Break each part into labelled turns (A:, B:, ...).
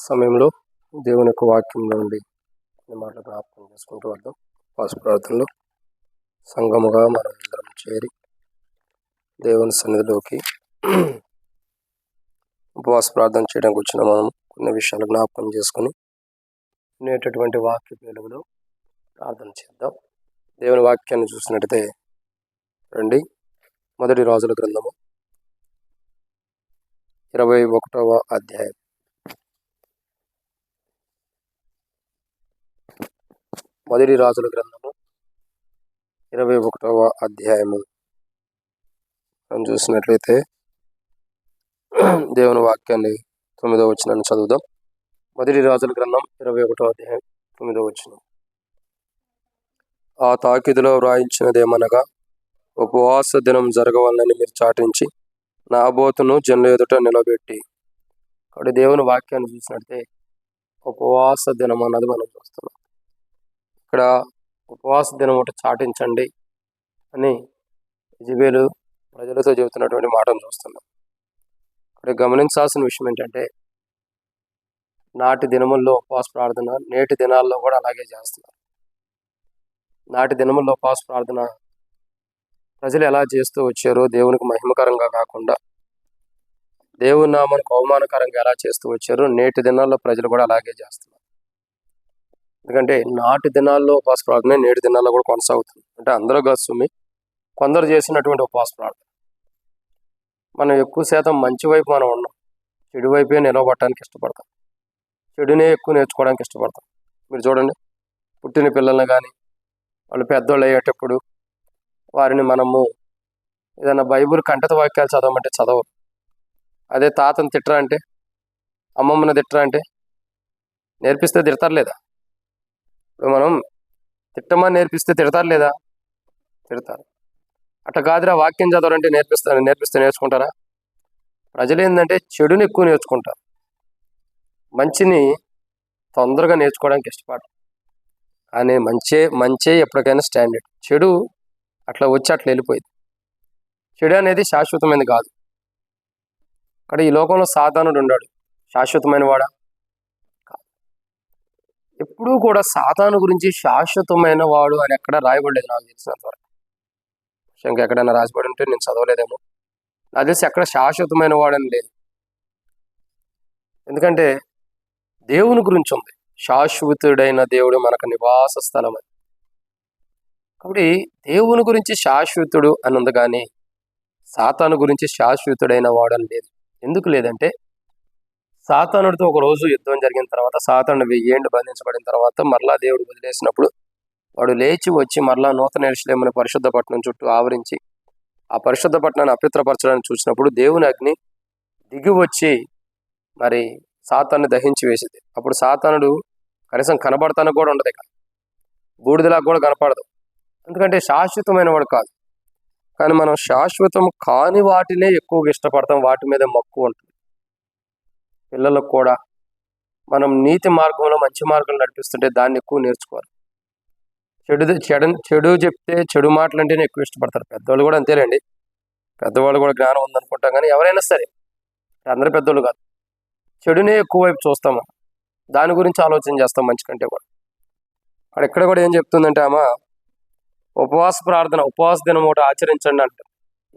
A: సమయంలో దేవుని యొక్క వాక్యంలో ఉండి ఈ మాటలు జ్ఞాపకం చేసుకుంటూ వద్దాం. ఉపవాస ప్రార్థనలో సంఘముగా మనం అందరం చేరి దేవుని సన్నిధిలోకి ఉపవాస ప్రార్థన చేయడానికి వచ్చిన మనం కొన్ని విషయాలు జ్ఞాపకం చేసుకుని వినేటటువంటి వాక్య వెలుగులో ప్రార్థన చేద్దాం. దేవుని వాక్యాన్ని చూసినట్టయితే రండి, మొదటి రాజుల గ్రంథము 21వ అధ్యాయం. మొదటి రాజుల గ్రంథము 21వ అధ్యాయము మనం చూసినట్లయితే దేవుని వాక్యాన్ని 9వ వచనాన్ని చదువుదాం. మొదటి రాజుల గ్రంథం 21వ అధ్యాయం 9వ వచనం. ఆ తాకిదిలో వ్రాయించినదేమనగా, ఉపవాస దినం జరగవాలని మీరు చాటించి నాబోతును జనుల ఎదుట నిలబెట్టి. కాబట్టి దేవుని వాక్యాన్ని చూసినట్లయితే ఉపవాస దినం అన్నది మనం చూస్తున్నాం. ఇక్కడ ఉపవాస దినం ఒకటి చాటించండి అని యెజబెలు ప్రజలతో చెబుతున్నటువంటి మాటను చూస్తున్నాం. ఇక్కడ గమనించాల్సిన విషయం ఏంటంటే, నాటి దినముల్లో ఉపవాస ప్రార్థన నేటి దినాల్లో కూడా అలాగే చేస్తున్నారు. నాటి దినముల్లో ఉపవాస ప్రార్థన ప్రజలు ఎలా చేస్తూ వచ్చారో, దేవునికి మహిమకరంగా కాకుండా దేవుని నామానికి అవమానకరంగా ఎలా చేస్తూ వచ్చారో నేటి దినాల్లో ప్రజలు కూడా అలాగే చేస్తున్నారు. ఎందుకంటే నాటి దినాల్లో ఉపవాస ప్రార్థన నేటి దినాల్లో కూడా కొనసాగుతుంది. అంటే అందరూ కలుసుమి కొందరు చేసినటువంటి ఉపవాస ప్రార్థన. మనం ఎక్కువ శాతం మంచి వైపు మనం ఉన్నాం, చెడు వైపే నిలవబట్టడానికి ఇష్టపడతాం, చెడునే ఎక్కువ నేర్చుకోవడానికి ఇష్టపడతాం. మీరు చూడండి, పుట్టిన పిల్లల్ని కానీ వాళ్ళు పెద్దోళ్ళు అయ్యేటప్పుడు వారిని మనము ఏదైనా బైబిల్ కంటత వాక్యాలు చదవమంటే చదవరు. అదే తాతను తిట్టరా అంటే, అమ్మమ్మని తిట్టరా అంటే నేర్పిస్తే తిడతారు లేదా? ఇప్పుడు మనం తిట్టమని నేర్పిస్తే తిడతారు లేదా? తిడతారు. అట్లా కాదురా వాక్యం చదవరంటే నేర్పిస్తే నేర్చుకుంటారా? ప్రజలు ఏంటంటే చెడుని ఎక్కువ నేర్చుకుంటారు, మంచిని తొందరగా నేర్చుకోవడానికి ఇష్టపడరు. కానీ మంచే ఎప్పటికైనా స్టాండర్డ్. చెడు అట్లా వచ్చి అట్లా వెళ్ళిపోయింది. చెడు అనేది శాశ్వతమైనది కాదు. అక్కడ ఈ లోకంలో సాతానుడు ఉన్నాడు, శాశ్వతమైన వాడా? ఎప్పుడూ కూడా సాతాను గురించి శాశ్వతమైన వాడు అని ఎక్కడ రాయబడలేదు నాకు తెలిసినంత వరకు. ఎక్కడైనా రాసిపడి ఉంటే నేను చదవలేదేమో. నాకు తెలిసి ఎక్కడ శాశ్వతమైన వాడని లేదు. ఎందుకంటే దేవుని గురించి ఉంది, శాశ్వతుడైన దేవుడు మనకు నివాస స్థలం అని. కాబట్టి దేవుని గురించి శాశ్వతుడు అని ఉంది, కానీ సాతాను గురించి శాశ్వతుడైన వాడని లేదు. ఎందుకు లేదంటే, సాతానుడితో ఒక రోజు యుద్ధం జరిగిన తర్వాత, సాతాను 1000 ఏళ్ళు బంధించబడిన తర్వాత మరలా దేవుడు వదిలేసినప్పుడు వాడు లేచి వచ్చి మరలా నూతన యెరూషలేమును పరిశుద్ధ పట్టణం చుట్టూ ఆవరించి ఆ పరిశుద్ధ పట్టణాన్ని అపవిత్రపరచడానికి చూసినప్పుడు దేవుని అగ్ని దిగి వచ్చి మరి సాతాన్ని దహించి వేసింది. అప్పుడు సాతానుడు కనీసం కనబడతానికి కూడా ఉండదు, ఇక బూడిదలాగా కూడా కనపడదు. ఎందుకంటే శాశ్వతమైన వాడు కాదు. కానీ మనం శాశ్వతం కాని వాటినే ఎక్కువగా ఇష్టపడతాం, వాటి మీద మక్కువ ఉంటుంది. పిల్లలకు కూడా మనం నీతి మార్గంలో మంచి మార్గంలో నడిపిస్తుంటే దాన్ని ఎక్కువ నేర్చుకోవాలి. చెడు చెప్తే చెడు మాటలు అంటేనే ఎక్కువ ఇష్టపడతారు. పెద్దవాళ్ళు కూడా అంతేలేండి, పెద్దవాళ్ళు కూడా జ్ఞానం ఉందనుకుంటాం, కానీ ఎవరైనా సరే, అందరు పెద్దోళ్ళు కాదు, చెడునే ఎక్కువ వైపు చూస్తాము, దాని గురించి ఆలోచన చేస్తాం మంచి కంటే కూడా. అక్కడ ఎక్కడ కూడా ఏం చెప్తుందంటే ఆమె ఉపవాస ప్రార్థన, ఉపవాస దినం ఒకటి ఆచరించండి అంట.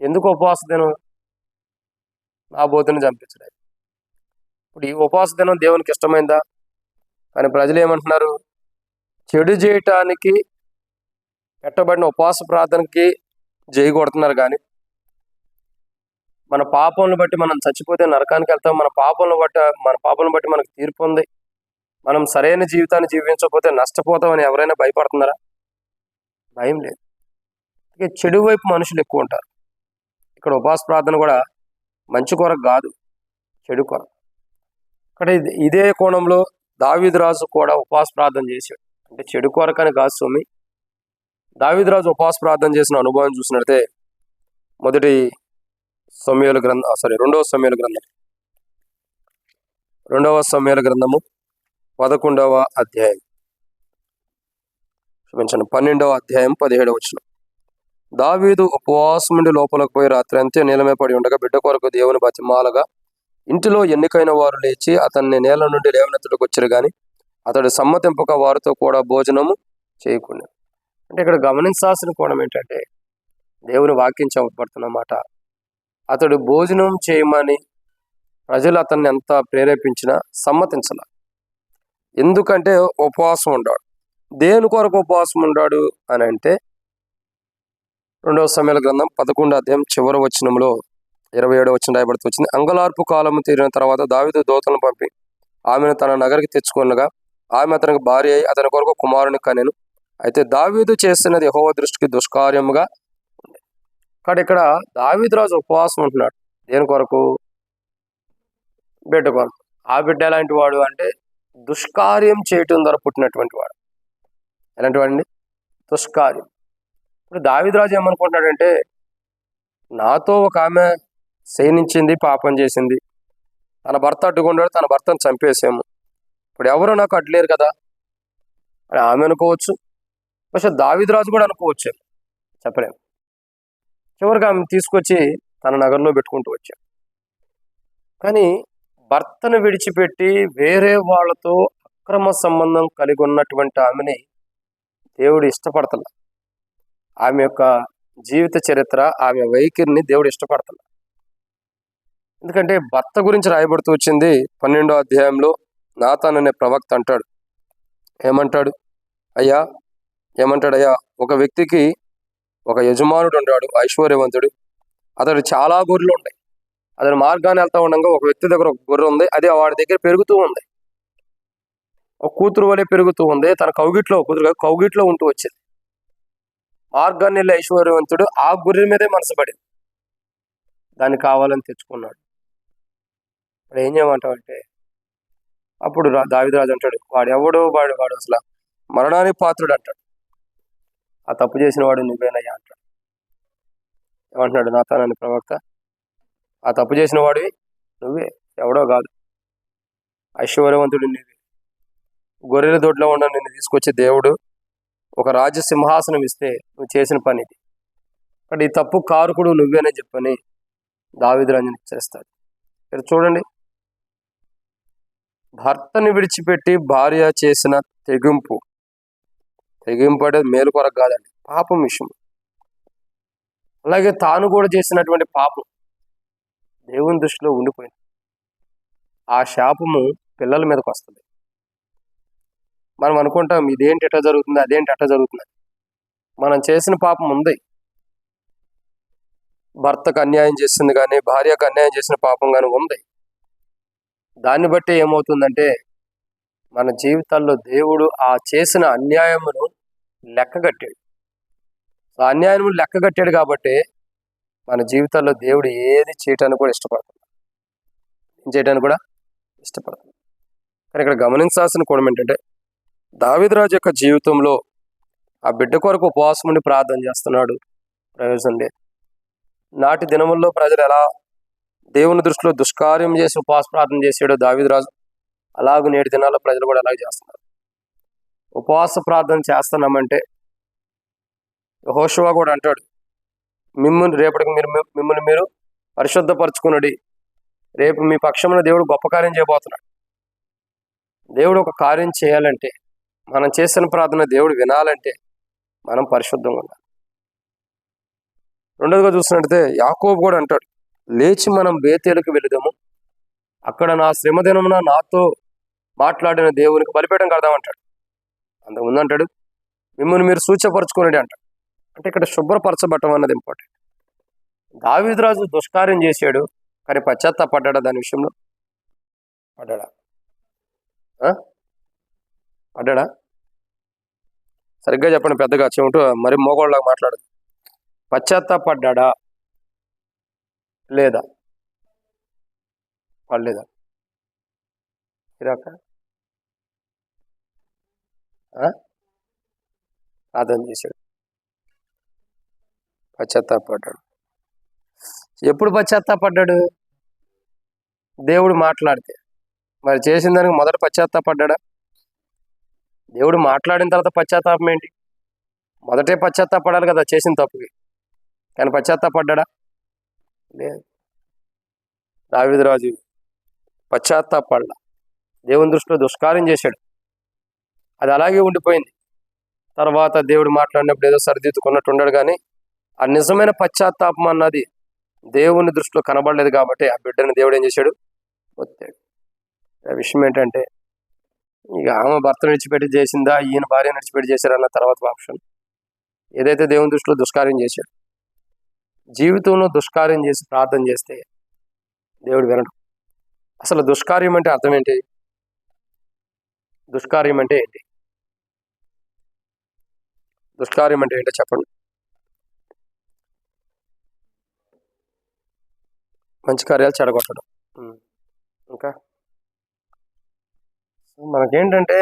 A: ఎందుకు ఉపవాస దినం? నా బోతుని చంపించడానికి. ఇప్పుడు ఈ ఉపవాస దినం దేవునికి ఇష్టమైందా? కానీ ప్రజలు ఏమంటున్నారు, చెడు చేయటానికి పెట్టబడిన ఉపవాస ప్రార్థనకి జై కొడుతున్నారు. కానీ మన పాపంను బట్టి మనం చచ్చిపోతే నరకానికి వెళ్తాం, మన పాపంను బట్టి మనకు తీర్పు ఉంది, మనం సరైన జీవితాన్ని జీవించకపోతే నష్టపోతామని ఎవరైనా భయపడుతున్నారా? భయం లేదు. ఇక చెడు వైపు మనుషులు ఎక్కువ ఉంటారు. ఇక్కడ ఉపవాస ప్రార్థన కూడా మంచి కొరకు కాదు, చెడు కొరకు. ఇక్కడ ఇదే కోణంలో దావీదు రాజు కూడా ఉపవాస ప్రార్థన చేశాడు. అంటే చెడు కొరకని కాదు స్వామి. దావీదు రాజు ఉపవాస ప్రార్థన చేసిన అనుభవం చూసినట్టే రెండవ సమూయేలు గ్రంథము 11వ అధ్యాయం 12వ అధ్యాయం 17వ వచనం. దావీదు ఉపవాసం నుండి లోపలికి పోయి రాత్రి అంతే నీలమే పడి ఉండగా బిడ్డ కొరకు దేవుని బతిమాలగా ఇంటిలో ఎన్నికైన వారు లేచి అతన్ని నేల నుండి లేవనెత్తుటకు వచ్చారు కానీ అతడు సమ్మతింపక వారితో కూడా భోజనము చేయకుండా. అంటే ఇక్కడ గమనించాల్సిన కోణం ఏంటంటే దేవుని వాక్యం చెప్పబడుతున్నమాట. అతడు భోజనం చేయమని ప్రజలు అతన్ని ఎంత ప్రేరేపించినా సమ్మతించాల. ఎందుకంటే ఉపవాసం ఉన్నాడు. దేని కొరకు ఉపవాసం ఉన్నాడు అని అంటే 2 సమూయేలు గ్రంథం 11వ అధ్యాయం చివరి వచనంలో 27వ వచనం రాయబడుతూ వచ్చింది. అంగలార్పు కాలము తీరిన తర్వాత దావీదు దూతలను పంపి ఆమెను తన నగరికి తెచ్చుకొనగా ఆమె అతనికి భార్య అయి అతని కొరకు కుమారుని కనెను. అయితే దావీదు చేసినది యెహోవా దృష్టికి దుష్కార్యముగా ఉంది. కాబట్టి ఇక్కడ దావీదు రాజు ఉపవాసం ఉంటున్నాడు. దేని కొరకు? బిడ్డ కొరకు. ఆ బిడ్డ ఎలాంటి వాడు అంటే దుష్కార్యం చేయటం ద్వారా పుట్టినటువంటి వాడు. ఎలాంటి వాడండి? దుష్కార్యం. ఇప్పుడు దావీదు రాజు ఏమనుకుంటున్నాడంటే నాతో ఒక ఆమె శయనించింది, పాపం చేసింది, తన భర్త అడ్డుకున్నాడు, తన భర్తను చంపేసాము, ఇప్పుడు ఎవరు నాకు అడ్లేరు కదా అని ఆమె అనుకోవచ్చు. പക്ഷെ దావీదు రాజు కూడా అనుకోవచ్చు, చెప్పలేము. చివరికి ఆమె తీసుకొచ్చి తన నగరంలో పెట్టుకుంటూ వచ్చాడు. కానీ భర్తను విడిచిపెట్టి వేరే వాళ్ళతో అక్రమ సంబంధం కలిగి ఉన్నటువంటి ఆమెని దేవుడు ఇష్టపడతల. ఆమె యొక్క జీవిత చరిత్ర, ఆమె వైఖరిని దేవుడు ఇష్టపడతల. ఎందుకంటే భర్త గురించి రాయబడుతూ వచ్చింది 12వ అధ్యాయంలో. నాతాన్ అనే ప్రవక్త అంటాడు, ఏమంటాడు? అయ్యా ఒక వ్యక్తికి ఒక యజమానుడు ఉన్నాడు, ఐశ్వర్యవంతుడు. అతడు చాలా గొర్రెలు ఉన్నాయి. అతను మార్గాన్ని వెళ్తా ఉండగా ఒక వ్యక్తి దగ్గర ఒక గొర్రె ఉంది. అది వాడి దగ్గర పెరుగుతూ ఉంది, ఒక కూతురు వలె పెరుగుతూ ఉంది. తన కౌగిట్లో ఉంటూ వచ్చింది. మార్గాన్ని వెళ్ళి ఐశ్వర్యవంతుడు ఆ గొర్రె మీదే మనసు పడింది, దాన్ని కావాలని తెచ్చుకున్నాడు. ఇప్పుడు ఏం చేయమంటావంటే అప్పుడు దావీదు రాజు అంటాడు, వాడు అసలు మరణానికి పాత్రుడు అంటాడు. ఆ తప్పు చేసిన వాడు నువ్వేనయ్యా అంటాడు. ఏమంటున్నాడు నాతాన్ అనే ప్రవక్త? ఆ తప్పు చేసిన వాడివి నువ్వే, ఎవడో కాదు. ఐశ్వర్యవంతుడు నువ్వే. గొర్రెల దొడ్లో ఉన్న నిన్ను తీసుకొచ్చి దేవుడు ఒక రాజ్య సింహాసనం ఇస్తే నువ్వు చేసిన పని ఇది. కానీ ఈ తప్పు కారకుడు నువ్వేనే చెప్పని దావీదు రాజుని చేస్తాడు. ఇక్కడ చూడండి, భర్తని విడిచిపెట్టి భార్య చేసిన తెగింపు అంటే మేలు కొరకు కాదండి, పాపం విషయం. అలాగే తాను కూడా చేసినటువంటి పాపం దేవుని దృష్టిలో ఉండిపోయింది. ఆ శాపము పిల్లల మీదకి వస్తుంది. మనం అనుకుంటాం ఇదేంటి ఎట్లా జరుగుతుంది, అదేంటి ఎట్లా జరుగుతుంది. మనం చేసిన పాపం ఉంది. భర్తకు అన్యాయం చేసింది కానీ, భార్యకు అన్యాయం చేసిన పాపం కానీ ఉంది. దాన్ని బట్టి ఏమవుతుందంటే మన జీవితాల్లో దేవుడు ఆ చేసిన అన్యాయమును లెక్కగట్టాడు. అన్యాయమును లెక్కగట్టాడు కాబట్టి మన జీవితాల్లో దేవుడు ఏది చేయటానికి కూడా ఇష్టపడుతుంది, కానీ ఇక్కడ గమనించాల్సిన కోణం ఏంటంటే దావీదు రాజు యొక్క జీవితంలో ఆ బిడ్డ కొరకు ఉపవాసం ఉండి ప్రార్థన చేస్తున్నాడు, ప్రయోజనం లేదు. నాటి దినముల్లో ప్రజలు ఎలా దేవుని దృష్టిలో దుష్కార్యం చేసి ఉపవాస ప్రార్థన చేసాడో దావీదు రాజు, అలాగే నేటి దినాల్లో ప్రజలు కూడా అలాగే చేస్తున్నారు. ఉపవాస ప్రార్థన చేస్తున్నామంటే యెహోషువ కూడా అంటాడు, రేపటికి మిమ్మల్ని మీరు పరిశుద్ధపరచుకున్నది, రేపు మీ పక్షమున దేవుడు గొప్ప కార్యం చేయబోతున్నాడు. దేవుడు ఒక కార్యం చేయాలంటే, మనం చేసిన ప్రార్థన దేవుడు వినాలంటే మనం పరిశుద్ధంగా ఉండాలి. రెండోదిగా చూసినట్టయితే యాకోబు కూడా అంటాడు, లేచి మనం బేతేలుకు వెళుదాము, అక్కడ నా శ్రమ దినమున నాతో మాట్లాడిన దేవునికి బలిపీఠం కడదామంటాడు. అంతకుముందు అంటాడు మిమ్మల్ని మీరు సూచపరచుకునేది అంటాడు. అంటే ఇక్కడ శుభ్రపరచబట్టం అన్నది ఇంపార్టెంట్. దావీదు రాజు దుష్కార్యం చేశాడు, కానీ పశ్చాత్తాపడ్డా? దాని విషయంలో పడ్డా? సరిగ్గా చెప్పండి, పెద్దగా చెవిటూ మరి మోగోళ్ళలాగా మాట్లాడదు. పశ్చాత్తాపడ్డా లేదా? పడలేదా? ఇరాక ప్రార్థన చేశాడు, పశ్చాత్తాపడ్డాడు. ఎప్పుడు పశ్చాత్తాపడ్డాడు? దేవుడు మాట్లాడితే. మరి చేసిన దానికి మొదట పశ్చాత్తాపడ్డా? దేవుడు మాట్లాడిన తర్వాత పశ్చాత్తాపం ఏంటి? మొదటే పశ్చాత్తాపడాలి కదా చేసిన తప్పుకి, కానీ పశ్చాత్తాపడ్డా? లేదు. దావీదు రాజు పశ్చాత్తాపడలా, దేవుని దృష్టిలో దుష్కార్యం చేశాడు. అది అలాగే ఉండిపోయింది. తర్వాత దేవుడు మాట్లాడినప్పుడు ఏదో సరిదిద్దుకున్నట్టు ఉన్నాడు, కానీ ఆ నిజమైన పశ్చాత్తాపం అన్నది దేవుని దృష్టిలో కనబడలేదు. కాబట్టి ఆ బిడ్డని దేవుడు ఏం చేశాడు? ఒత్తాడు. ఆ విషయం ఏంటంటే, ఇక ఆమె భర్తను విడిచిపెట్టి చేసిందా, ఈయన భార్య విడిచిపెట్టి చేశారన్న తర్వాత ఆప్షన్. ఏదైతే దేవుని దృష్టిలో దుష్కార్యం చేశాడు, జీవితంలో దుష్కార్యం చేసి ప్రార్థన చేస్తే దేవుడు వినడు. అసలు దుష్కార్యం అంటే అర్థం ఏంటి? దుష్కార్యం అంటే ఏంటి? దుష్కార్యం అంటే ఏంటో చెప్పండి. మంచి కార్యాలు చెడగొట్టడం. ఇంకా మనకేంటంటే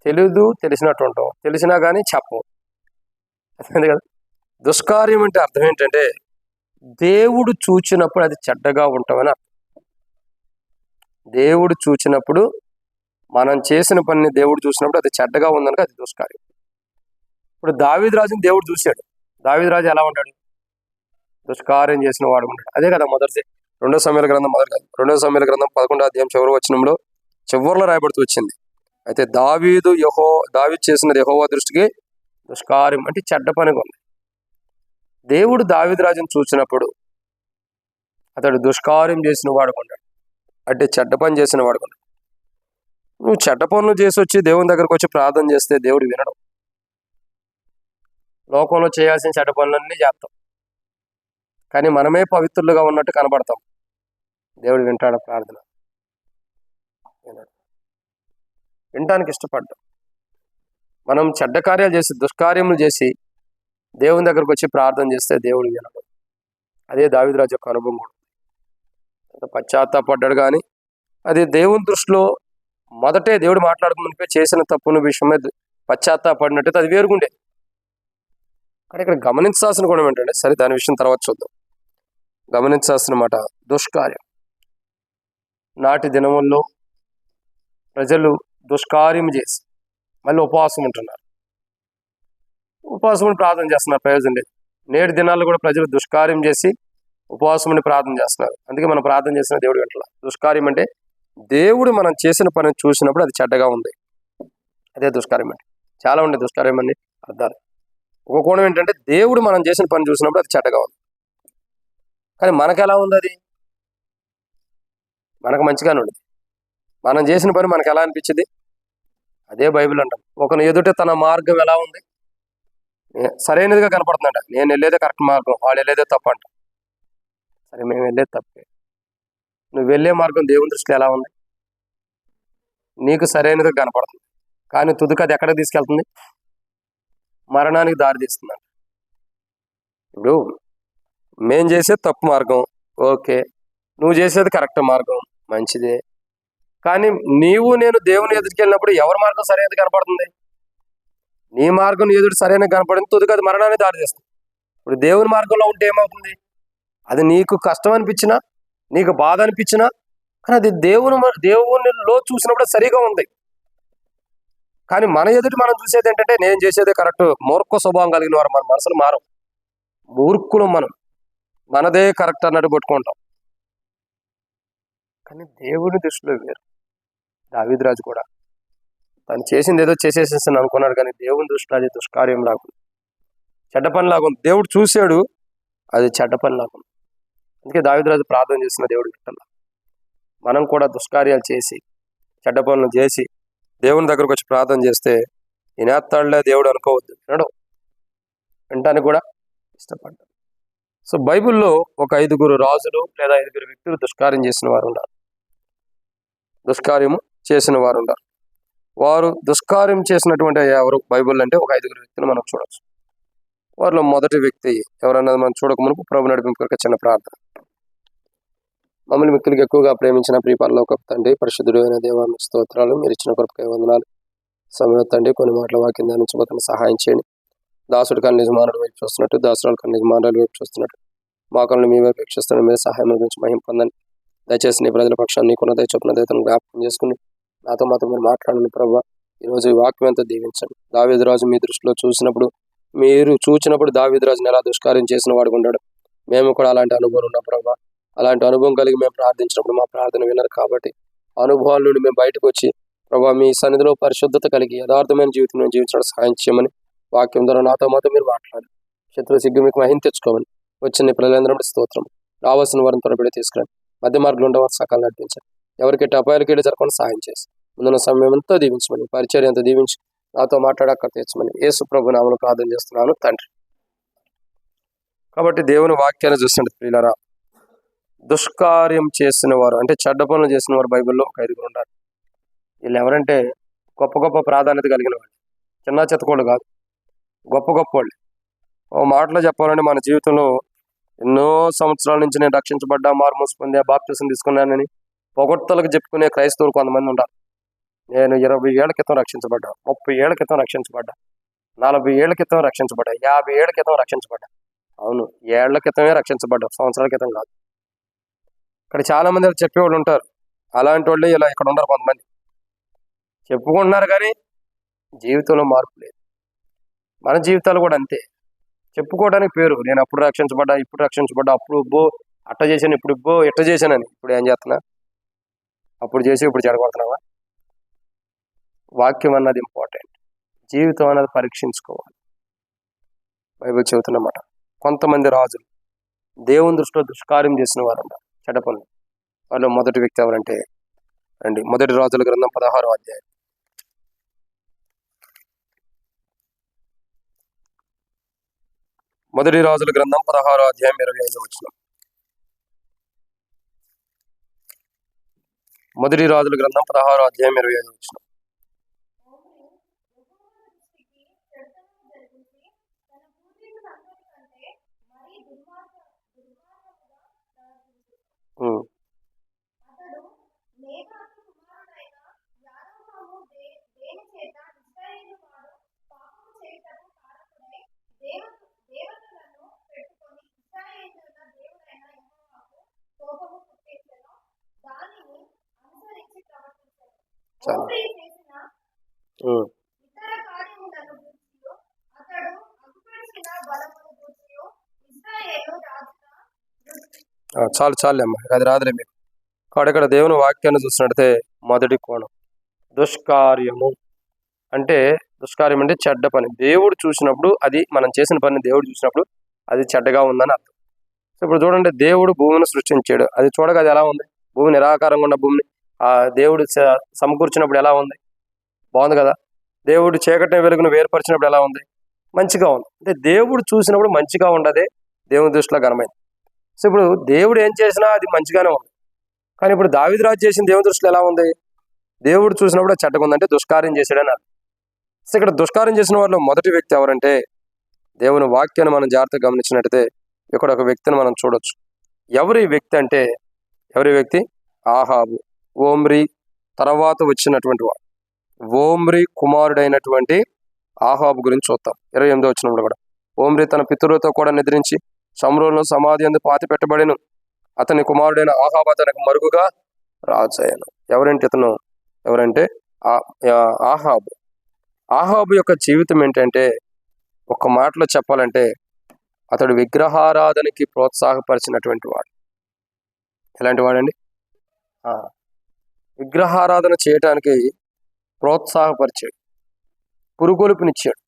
A: తెలిసినట్టు ఉంటాం, తెలిసినా కానీ చెప్పం. అదే కదా. దుష్కార్యం అంటే అర్థం ఏంటంటే దేవుడు చూచినప్పుడు అది చెడ్డగా ఉంటామని అర్థం. దేవుడు చూచినప్పుడు, మనం చేసిన పనిని దేవుడు చూసినప్పుడు అది చెడ్డగా ఉందనుక అది దుష్కార్యం. ఇప్పుడు దావీదు రాజుని దేవుడు చూశాడు. దావీదు రాజు ఎలా ఉంటాడు? దుష్కార్యం చేసిన వాడు ఉంటాడు. అదే కదా రెండో సమయాల గ్రంథం 11వ అధ్యాయం చివరి వచనంలో చివరిలో రాయబడుతూ వచ్చింది. అయితే దావీదు చేసినది యెహోవా దృష్టికి దుష్కార్యం అంటే చెడ్డ పనిగా ఉంది. దేవుడు దావీదు రాజును చూసినప్పుడు అతడు దుష్కార్యం చేసిన వాడుకుంటాడు, అంటే చెడ్డ పని చేసిన వాడుకుంటాడు. నువ్వు చెడ్డ పనులు చేసి వచ్చి దేవుని దగ్గరకు వచ్చి ప్రార్థన చేస్తే దేవుడు వినడు. లోకంలో చేయాల్సిన చెడ్డ పనులన్నీ చేస్తాం, కానీ మనమే పవిత్రులుగా ఉన్నట్టు కనబడతాం. దేవుడు వింటాడు ప్రార్థన? వినటానికి ఇష్టపడ్డాం. మనం చెడ్డ కార్యాలు చేసి, దుష్కార్యములు చేసి దేవుని దగ్గరకు వచ్చి ప్రార్థన చేస్తే దేవుడు వినడు. అదే దావీదు రాజు యొక్క అనుభవం కూడా. పశ్చాత్తాపడ్డాడు, కానీ అది దేవుని దృష్టిలో మొదటే దేవుడు మాట్లాడుకుని చేసిన తప్పుల విషయమే పశ్చాత్తాపడినట్టు అది వేరుగుండే. కానీ ఇక్కడ గమనించాల్సిన కూడా ఏంటంటే, సరే దాని విషయం తర్వాత చూద్దాం. గమనించాల్సిన మాట దుష్కార్యం. నాటి దినముల్లో ప్రజలు దుష్కార్యం చేసి మళ్ళీ ఉపవాసం ఉంటున్నారు. ఉపవాసం ప్రార్థన చేస్తున్నారు, ప్రయోజనం లేదు. నేటి దినాల్లో కూడా ప్రజలు దుష్కార్యం చేసి ఉపవాసం ప్రార్థన చేస్తున్నారు. అందుకే మనం ప్రార్థన చేసిన దేవుడు వెంటలా. దుష్కార్యం అంటే దేవుడు మనం చేసిన పని చూసినప్పుడు అది చెడ్డగా ఉంది, అదే దుష్కార్యం అంటే. చాలా ఉండే దుష్కార్యం అన్ని అర్థాలు. ఒక కోణం ఏంటంటే దేవుడు మనం చేసిన పని చూసినప్పుడు అది చెడ్డగా ఉంది, కానీ మనకు ఎలా ఉంది? అది మనకు మంచిగానే ఉండదు. మనం చేసిన పని మనకు ఎలా అనిపించింది? అదే బైబిల్ అంటాం. ఒకని ఎదుట తన మార్గం ఎలా ఉంది? సరైనదిగా కనపడుతుందంట. నేను వెళ్ళేదే కరెక్ట్ మార్గం, వాళ్ళు వెళ్ళేదే తప్పు అంట. సరే, మేము వెళ్ళేది తప్పే. నువ్వు వెళ్ళే మార్గం దేవుని దృష్టిలో ఎలా ఉంది? నీకు సరైనదిగా కనపడుతుంది, కానీ తుదికి అది ఎక్కడికి తీసుకెళ్తుంది? మరణానికి దారి తీస్తుందంట. ఇప్పుడు మేం చేసేది తప్పు మార్గం, ఓకే. నువ్వు చేసేది కరెక్ట్ మార్గం, మంచిదే. కానీ నేను దేవుని ఎదుటికి వెళ్ళినప్పుడు ఎవరి మార్గం సరైనది కనపడుతుంది? నీ మార్గం ఎదుటి సరైన కనపడింది, తుదికి అది మరణాన్ని దారి చేస్తుంది. ఇప్పుడు దేవుని మార్గంలో ఉంటే ఏమవుతుంది? అది నీకు కష్టం అనిపించినా, నీకు బాధ అనిపించినా, కానీ అది దేవునిలో చూసినప్పుడు సరిగా ఉంది. కానీ మన ఎదుటి మనం చూసేది ఏంటంటే, నేను చేసేదే కరెక్ట్. మూర్ఖ స్వభావం కలిగిన వారు, మన మనసులు మారం, మూర్ఖులు మనం, మనదే కరెక్ట్ అన్నట్టు పట్టుకుంటాం. కానీ దేవుని దృష్టిలో వేరు. దావీదు రాజు కూడా తను చేసింది ఏదో చేసేసేసాను అనుకున్నాడు, కానీ దేవుని దృష్టిలో అది దుష్కార్యం లాగుంది, చెడ్డ పని లాగుంది. దేవుడు చూశాడు, అది చెడ్డ పని లాగుంది. అందుకే దావీదు రాజు ప్రార్థన చేసిన దేవుడు వింటలా. మనం కూడా దుష్కార్యాలు చేసి, చెడ్డ పనులు చేసి దేవుని దగ్గరకు వచ్చి ప్రార్థన చేస్తే వినేస్తాడులే దేవుడు అనుకోవద్దు, వినడు. వినటానికి కూడా ఇష్టపడ్డాడు. సో బైబిల్లో ఒక 5 రాజులు లేదా 5 వ్యక్తులు దుష్కార్యం చేసిన వారు ఉన్నారు. దుష్కార్యము చేసిన వారు ఉన్నారు. వారు దుష్కార్యం చేసినటువంటి ఎవరు బైబిల్ అంటే ఒక 5 వ్యక్తులు మనం చూడవచ్చు. వారిలో మొదటి వ్యక్తి ఎవరన్నది మనం చూడక మునుపు ప్రభు నడిపింపు చిన్న ప్రార్థన. మమ్మల్ని మిక్కులకి ఎక్కువగా ప్రేమించిన ప్రియపరలోక తండ్రి, పరిశుద్ధుడు అయిన దేవానికి స్తోత్రాలు. మీరు ఇచ్చిన కృపకై వందనాలు. సమయం తండ్రి, కొన్ని మాటల వాక్యం ధ్యానించబోతున్న సహాయం చేయండి. దాసుడు కానీ నిజమానుడు వైపు చూస్తున్నట్టు, దాసురాలు కానీ నిజమానుడు వైపు చూస్తున్నట్టు, మా కళ్ళు మీ వైపు వీక్షిస్తున్న మీద సహాయం గురించి మహిమ పొందండి. దయచేసి నీ ప్రజల పక్షాన్ని నీకున్న దయ చొప్పున దయతను జ్ఞాపకం చేసుకుని నాతో మాత్రం మీరు మాట్లాడండి ప్రభావ. ఈరోజు ఈ వాక్యం అంతా దీవించండి. దావీదు రాజు మీ దృష్టిలో చూసినప్పుడు, మీరు చూచినప్పుడు దావీదు రాజుని ఎలా దుష్కార్యం చేసిన వాడు ఉన్నాడు, మేము కూడా అలాంటి అనుభవం ఉన్నాం ప్రభావ. అలాంటి అనుభవం కలిగి మేము ప్రార్థించినప్పుడు మా ప్రార్థన వినరు కాబట్టి అనుభవాల నుండి మేము బయటకు వచ్చి ప్రభావ మీ సన్నిధిలో పరిశుద్ధత కలిగి యథార్థమైన జీవితం మేము జీవించడం సహాయం చేయమని వాక్యం ద్వారా నాతో మాతో మీరు మాట్లాడారు. శత్రు సిగ్గు మీకు మహిమ తెచ్చుకోమని వచ్చిన పిల్లలందరూ స్తోత్రం. రావాల్సిన వారిని త్వరపడి తీసుకురండి. మధ్య మార్గంలో ఉండే వారు సకాలం నడిపించండి. ఎవరికెట్టి అపాయాలకి జరగకుండా సహాయం చేసి ముందున్న సమయం ఎంతో దీవించమని పరిచర్య ఎంతో దీవించి నాతో మాట్లాడక తెచ్చమని యేసు ప్రభు నామములో ప్రార్థన చేస్తున్నాను తండ్రి. కాబట్టి దేవుని వాక్యాన్ని చూస్తుంటే ప్రియులారా, దుష్కార్యం చేసిన వారు అంటే చెడ్డ పనులు చేసిన వారు బైబిల్లో ఒక 5 ఉన్నారు. వీళ్ళు ఎవరంటే గొప్ప గొప్ప ప్రాధాన్యత కలిగిన వాళ్ళు, చిన్న చెత్తకోళ్ళు కాదు, గొప్ప గొప్ప వాళ్ళు. ఓ మాటలో చెప్పాలంటే మన జీవితంలో ఎన్నో సంవత్సరాల నుంచి నేను రక్షించబడ్డా, మారుమూసి పొందా, బాప్తిసం తీసుకున్నానని పొగడ్తలకు చెప్పుకునే క్రైస్తవులు కొంతమంది ఉంటారు. నేను 20 ఏళ్ల క్రితం రక్షించబడ్డా, 30 ఏళ్ల క్రితం రక్షించబడ్డా, 40 ఏళ్ల క్రితం రక్షించబడ్డా, 50 ఏళ్ల క్రితం రక్షించబడ్డా. అవును, ఏళ్ల క్రితమే రక్షించబడ్డా, సంవత్సరాల క్రితం కాదు. ఇక్కడ చాలా మంది చెప్పేవాళ్ళు ఉంటారు. అలాంటి వాళ్ళు ఇలా ఇక్కడ ఉన్నారు. కొంతమంది చెప్పుకుంటున్నారు కానీ జీవితంలో మార్పు లేదు. మన జీవితాలు కూడా అంతే. చెప్పుకోవడానికి పేరు, నేను అప్పుడు రక్షించబడ్డా, ఇప్పుడు రక్షించబడ్డా, అప్పుడు ఇబ్బో అట్ట చేశాను, ఇప్పుడు ఇబ్బో ఎట్ట చేశానని. ఇప్పుడు ఏం చేస్తున్నా? అప్పుడు చేసి ఇప్పుడు చెడగొడుతున్నావా? వాక్యం అన్నది ఇంపార్టెంట్. జీవితం అన్నది పరీక్షించుకోవాలి. బైబిల్ చెబుతున్నమాట, కొంతమంది రాజులు దేవుని దృష్టిలో దుష్కార్యం చేసిన వారు అన్నారు, చెడ్డ పనులు. వాళ్ళు మొదటి వ్యక్తి ఎవరంటే రండి, మొదటి రాజుల గ్రంథం 16వ అధ్యాయం. మొదటి రాజుల గ్రంథం 16వ అధ్యాయం 25వ వచనం. మొదటి రాజుల గ్రంథం 16వ అధ్యాయం 25వ వచనం. చాలు చాలు అమ్మా, అది రాదులే మీకు. ఇక్కడ దేవుని వాక్యాన్ని చూసినట్టే మొదటి కోణం దుష్కార్యము అంటే, దుష్కార్యం అంటే చెడ్డ పని. దేవుడు చూసినప్పుడు అది, మనం చేసిన పని దేవుడు చూసినప్పుడు అది చెడ్డగా ఉందని అర్థం. సో ఇప్పుడు చూడండి, దేవుడు భూమిని సృష్టించాడు. అది చూడగా అది ఎలా ఉంది? భూమి నిరాకారంగా ఉన్న భూమిని దేవుడు సమకూర్చినప్పుడు ఎలా ఉంది? బాగుంది కదా. దేవుడు చీకటిని వెలుగును వేరుపరిచినప్పుడు ఎలా ఉంది? మంచిగా ఉంది. అంటే దేవుడు చూసినప్పుడు మంచిగా ఉండదే దేవుని దృష్టిలో ఘనమైంది. సో ఇప్పుడు దేవుడు ఏం చేసినా అది మంచిగానే ఉంది. కానీ ఇప్పుడు దావీదు రాజు చేసిన దేవుని దృష్టిలో ఎలా ఉంది? దేవుడు చూసినప్పుడు చెడ్డగా ఉందంటే దుష్కార్యం చేశాడని అర్థం. సో ఇక్కడ దుష్కార్యం చేసిన వాళ్ళు మొదటి వ్యక్తి ఎవరంటే, దేవుని వాక్యాన్ని మనం జాగ్రత్తగా గమనించినట్టయితే ఇక్కడ ఒక వ్యక్తిని మనం చూడొచ్చు. ఎవరి వ్యక్తి అంటే, ఎవరి వ్యక్తి? ఆహాబు, ఓమ్రి తర్వాత వచ్చినటువంటి వాడు. ఓమ్రి కుమారుడైనటువంటి ఆహాబు గురించి చూద్దాం. 28వ వచనంలో కూడా, ఓమ్రి తన పితరులతో కూడా నిద్రించి షమ్రోనులో సమాధి అందు పాతి పెట్టబడిను. అతని కుమారుడైన ఆహాబు అతనికి మరుగుగా రాజయ్యను. ఎవరంటే ఇతను? ఎవరంటే ఆహాబు. ఆహాబు యొక్క జీవితం ఏంటంటే, ఒక్క మాటలో చెప్పాలంటే అతడు విగ్రహారాధనకి ప్రోత్సాహపరిచినటువంటి వాడు. ఎలాంటి వాడండి? విగ్రహారాధన చేయటానికి ప్రోత్సాహపరిచాడు, పురుగొలుపునిచ్చాడు.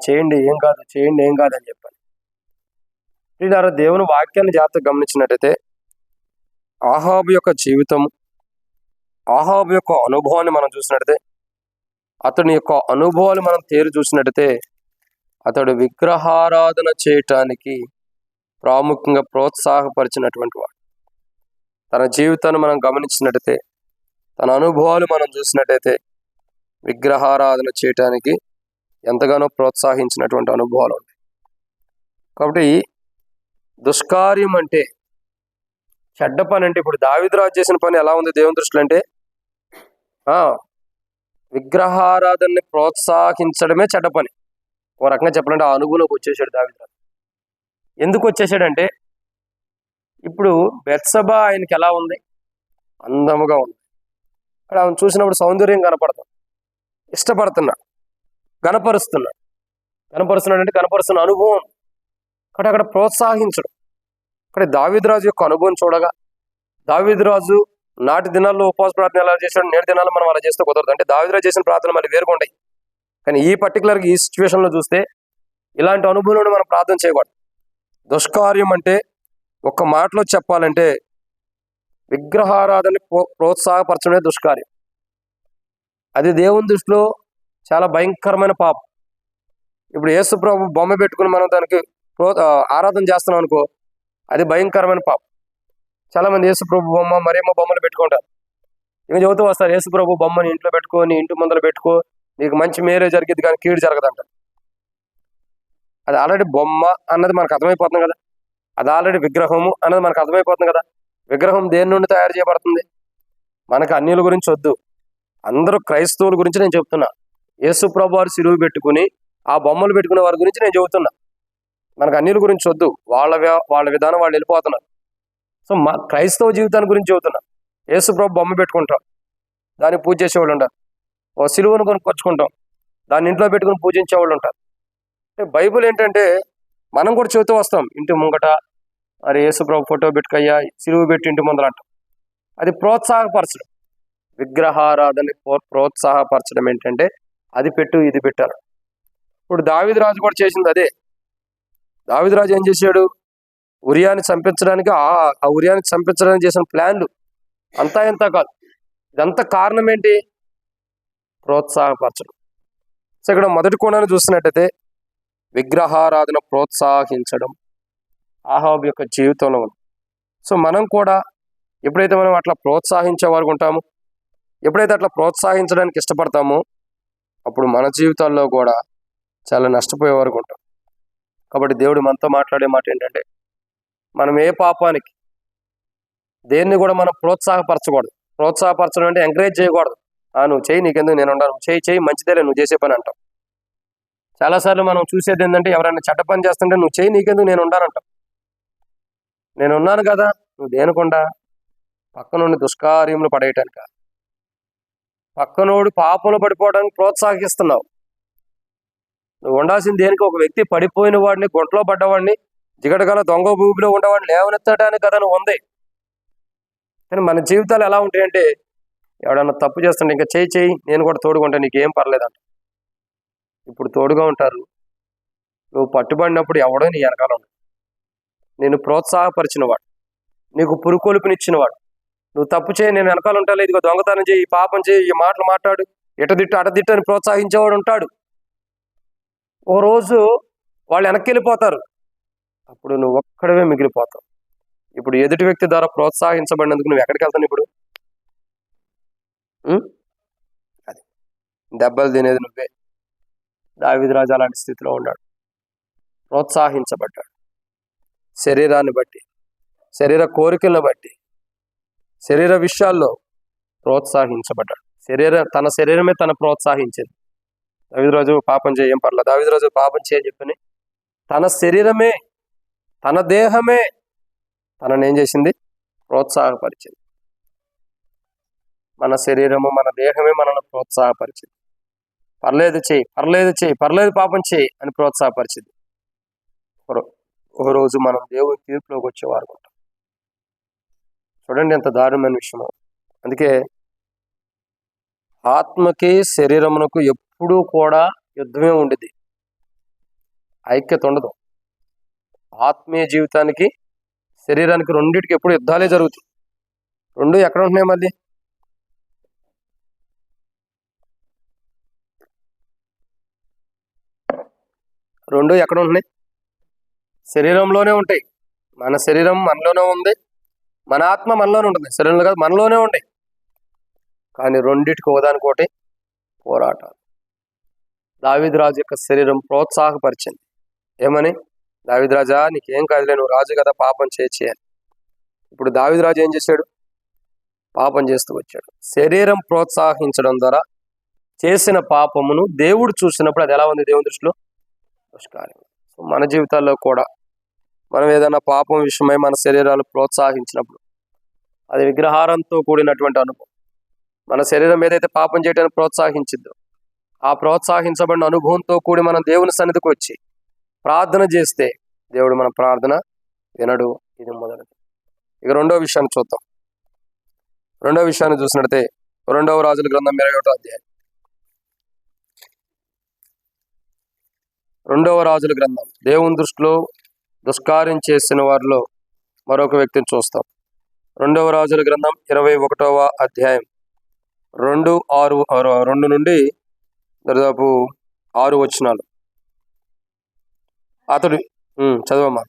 A: చేయండి ఏం కాదు, చేయండి ఏం కాదు అని చెప్పాను. వీళ్ళారా దేవుని వాక్యాన్ని జాగ్రత్తగా గమనించినట్టయితే ఆహాబు యొక్క జీవితం, ఆహాబు యొక్క అనుభవాన్ని మనం చూసినట్టయితే, అతని యొక్క అనుభవాలు మనం తేరు చూసినట్టయితే, అతడు విగ్రహారాధన చేయటానికి ప్రాముఖ్యంగా ప్రోత్సాహపరిచినటువంటి వాడు. తన జీవితాన్ని మనం గమనించినట్టయితే, తన అనుభవాలు మనం చూసినట్టయితే విగ్రహారాధన చేయటానికి ఎంతగానో ప్రోత్సహించినటువంటి అనుభవాలు ఉంటాయి. కాబట్టి దుష్కార్యం అంటే, చెడ్డ పని అంటే, ఇప్పుడు దావీదు రాజు చేసిన పని ఎలా ఉంది దేవుని దృష్టిలో అంటే, విగ్రహారాధనని ప్రోత్సహించడమే చెడ్డ పని. ఒక రకంగా చెప్పాలంటే ఆ అనుభవంలోకి వచ్చేసాడు దావీదు రాజు. ఎందుకు వచ్చేసాడంటే, ఇప్పుడు బెత్షెబా ఆయనకి ఎలా ఉంది? అందముగా ఉంది. అక్కడ ఆమెను చూసినప్పుడు సౌందర్యం కనపడతాం, ఇష్టపడుతున్నాడు, కనపరుస్తున్నాడు అంటే కనపరుస్తున్న అనుభవం. అక్కడ ప్రోత్సహించడం. అక్కడ దావీదురాజు యొక్క అనుభవం చూడగా, దావీదురాజు నాటి దినాల్లో ఉపవాస ప్రార్థన ఎలా చేశాడు, నేటి దినాల్లో మనం అలా చేస్తే కుదరదు. అంటే దావీదురాజు చేసిన ప్రార్థన మళ్ళీ వేరుగా ఉంటాయి. కానీ ఈ పర్టికులర్గా ఈ సిచ్యువేషన్లో చూస్తే ఇలాంటి అనుభవంలో మనం ప్రార్థన చేయకూడదు. దుష్కార్యం అంటే ఒక్క మాటలో చెప్పాలంటే విగ్రహారాధన ప్రోత్సాహపరచడమే దుష్కార్యం. అది దేవుని దృష్టిలో చాలా భయంకరమైన పాపం. ఇప్పుడు యేసు ప్రభు బొమ్మ పెట్టుకుని మనం దానికి ఆరాధన చేస్తున్నాం అనుకో, అది భయంకరమైన పాపం. చాలామంది యేసు ప్రభు బొమ్మ, మరేమో బొమ్మలు పెట్టుకుంటారు. ఇంకా చెబుతూ వస్తారు, యేసు ప్రభు బొమ్మని ఇంట్లో పెట్టుకో, నీ ఇంటి ముందర పెట్టుకో, నీకు మంచి మేరే జరిగిద్ది కానీ కీడు జరగదంట. అది ఆల్రెడీ బొమ్మ అన్నది మనకు అర్థమైపోతుంది కదా, అది ఆల్రెడీ విగ్రహము అన్నది మనకు అర్థమైపోతుంది కదా. విగ్రహం దేని నుండి తయారు చేయబడుతుంది? మనకు అన్యుల గురించి వద్దు, అందరూ క్రైస్తవుల గురించి నేను చెప్తున్నా. యేసు ప్రభు వారు సిలువు పెట్టుకుని ఆ బొమ్మలు పెట్టుకునే వారి గురించి నేను చెబుతున్నా. మనకు అన్యుల గురించి వద్దు, వాళ్ళ విధానం వాళ్ళు వెళ్ళిపోతున్నారు. సో మా క్రైస్తవ జీవితాన్ని గురించి చెబుతున్నా. యేసు ప్రభు బొమ్మ పెట్టుకుంటాం, దాన్ని పూజ చేసేవాళ్ళు ఉంటారు. ఓ సిలువను కొనుక్కొచ్చుకుంటాం, దాన్ని ఇంట్లో పెట్టుకుని పూజించేవాళ్ళు ఉంటారు. బైబుల్ ఏంటంటే మనం కూడా చెబుతూ వస్తాం, ఇంటి ముంగట మరి యేసు ప్రభు ఫోటో పెట్టుకయ్యా, సిలువు పెట్టి ఇంటి ముందర అంటాం. అది ప్రోత్సాహపరచడం. విగ్రహారాధన ప్రోత్సాహపరచడం ఏంటంటే అది పెట్టు ఇది పెట్టారు. ఇప్పుడు దావీదురాజు కూడా చేసింది అదే. దావీదురాజు ఏం చేశాడు? ఉరియాని చంపించడానికి ఆ ఉరియాని చంపించడానికి చేసిన ప్లాన్లు అంతా ఎంత కాదు. ఇదంతా కారణం ఏంటి? ప్రోత్సాహపరచడం. సో ఇక్కడ మొదటి కోణాన్ని చూసినట్టయితే విగ్రహారాధన ప్రోత్సహించడం ఆహాబు యొక్క జీవితంలో ఉంది. సో మనం కూడా ఎప్పుడైతే మనం అట్లా ప్రోత్సహించే వారు ఉంటామో, ఎప్పుడైతే అట్లా ప్రోత్సహించడానికి ఇష్టపడతామో, అప్పుడు మన జీవితాల్లో కూడా చాలా నష్టపోయే వరకు ఉంటాం. కాబట్టి దేవుడు మనతో మాట్లాడే మాట ఏంటంటే, మనం ఏ పాపానికి దేన్ని కూడా మనం ప్రోత్సాహపరచకూడదు. ప్రోత్సాహపరచడం అంటే ఎంకరేజ్ చేయకూడదు. నువ్వు చేయి, నీకెందుకు నేను ఉండాలి, చేయి మంచిదేలే, నువ్వు చేసే పని అంటాం. చాలాసార్లు మనం చూసేది ఏంటంటే, ఎవరైనా చెడ్డ పని చేస్తుంటే నువ్వు చేయి, నీకెందుకు నేను ఉండాలంటాం. నేను ఉన్నాను కదా, నువ్వు దేనికుండా? పక్కనుండి దుష్కార్యములు పడేయటానిక? పక్కనోడు పాపంలో పడిపోవడానికి ప్రోత్సహిస్తున్నావు. నువ్వు ఉండాల్సింది దేనికి? ఒక వ్యక్తి పడిపోయిన వాడిని, గుంటలో పడ్డవాడిని, జిగటగల దొంగ భూమిలో ఉండేవాడిని లేవనెత్తడానికి కదా నువ్వు ఉంది. కానీ మన జీవితాలు ఎలా ఉంటాయంటే, ఎవడన్నా తప్పు చేస్తుంటే ఇంకా చేయి నేను కూడా తోడుకుంటా, నీకేం పర్లేదంట. ఇప్పుడు తోడుగా ఉంటారు. నువ్వు పట్టుబడినప్పుడు ఎవడో నీ వెనకాల ఉంటాడు. నేను ప్రోత్సాహపరిచినవాడు, నీకు పురుకొలుపునిచ్చినవాడు. నువ్వు తప్పు చేయి, నేను వెనకాల ఉంటాను. ఇదిగో దొంగతనం చేయి, ఈ పాపం చేయి, ఈ మాటలు మాట్లాడు, అటదిట్టు అని ప్రోత్సహించేవాడు ఉంటాడు. ఓ రోజు వాళ్ళు వెనక్కి వెళ్ళిపోతారు, అప్పుడు నువ్వు ఒక్కడవే మిగిలిపోతావు. ఇప్పుడు ఎదుటి వ్యక్తి ద్వారా ప్రోత్సహించబడినందుకు నువ్వు ఎక్కడికి వెళ్తాను? ఇప్పుడు అది దెబ్బలు తినేది నువ్వే. దావీదురాజు అలాంటి స్థితిలో ఉన్నాడు. ప్రోత్సహించబడ్డాడు. శరీరాన్ని బట్టి, శరీర కోరికలను బట్టి, శరీర విషయాల్లో ప్రోత్సహించబడ్డాడు. తన శరీరమే తన ప్రోత్సహించింది. దావీదురాజు పాపం చేయం పర్లేదు, దావీదురాజు పాపం చేయని చెప్పని తన శరీరమే, తన దేహమే తనని ఏం చేసింది? ప్రోత్సాహపరిచింది. మన శరీరము, మన దేహమే మనల్ని ప్రోత్సాహపరిచింది. పర్లేదు చేయి, పర్లేదు పాపం చేయి అని ప్రోత్సాహపరిచింది. ఒక రోజు మనం దేవుని తీర్పులోకి వచ్చేవారు ఉంటాం. చూడండి ఎంత దారుణమైన విషయమో. అందుకే ఆత్మకి శరీరమునకు ఎప్పుడూ కూడా యుద్ధమే ఉండేది, ఐక్యత ఉండదు. ఆత్మీయ జీవితానికి శరీరానికి రెండింటికి ఎప్పుడు యుద్ధాలే జరుగుతాయి. రెండు ఎక్కడ ఉంటున్నాయి? మళ్ళీ రెండు ఎక్కడ ఉంటున్నాయి? శరీరంలోనే ఉంటాయి. మన శరీరం మనలోనే ఉంది, మన ఆత్మ మనలోనే ఉంటుంది. శరీరంలో కాదు, మనలోనే ఉంటాయి. కానీ రెండింటికి ఒకదానికోటి పోరాటాలు. దావీదురాజు యొక్క శరీరం ప్రోత్సాహపరిచింది. ఏమని? దావీదురాజా, నీకేం కాదులే, నువ్వు రాజు కదా, పాపం చేయాలి. ఇప్పుడు దావీదురాజు ఏం చేశాడు? పాపం చేస్తూ వచ్చాడు. శరీరం ప్రోత్సహించడం ద్వారా చేసిన పాపమును దేవుడు చూసినప్పుడు అది ఎలా ఉంది దేవుని దృష్టిలో? దుష్కార్యం. సో మన జీవితాల్లో కూడా మనం ఏదైనా పాపం విషయమై మన శరీరాలు ప్రోత్సహించినప్పుడు అది విగ్రహారంతో కూడినటువంటి అనుభవం. మన శరీరం ఏదైతే పాపం చేయడానికి ప్రోత్సహించిందో ఆ ప్రోత్సహించబడిన అనుభవంతో కూడి మనం దేవుని సన్నిధికి వచ్చి ప్రార్థన చేస్తే దేవుడు మన ప్రార్థన వినడు, ఇది మొదటిది. ఇక రెండో విషయాన్ని చూద్దాం. రెండో విషయాన్ని చూసినట్టే రెండవ రాజుల గ్రంథం 21వ అధ్యాయం. రెండవ రాజుల గ్రంథం. దేవుని దృష్టిలో దుష్కార్యం చేసిన వారిలో మరొక వ్యక్తిని చూస్తాం. రెండవ రాజుల గ్రంథం 21వ అధ్యాయం 2 నుండి దాదాపు 6 వచనాలు. అతడు చదవమ్మా.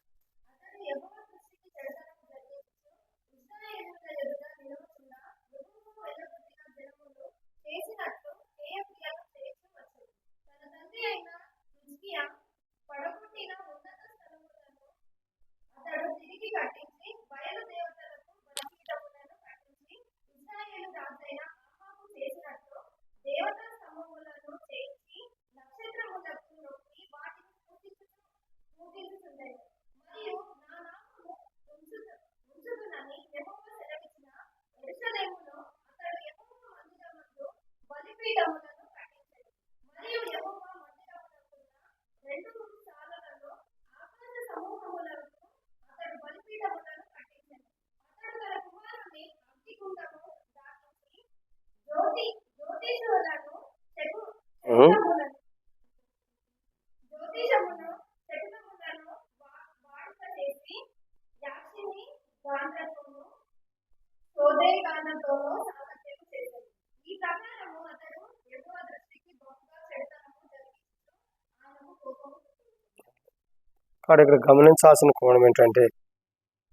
A: ఇక్కడ గమనించాల్సిన కోణం ఏంటంటే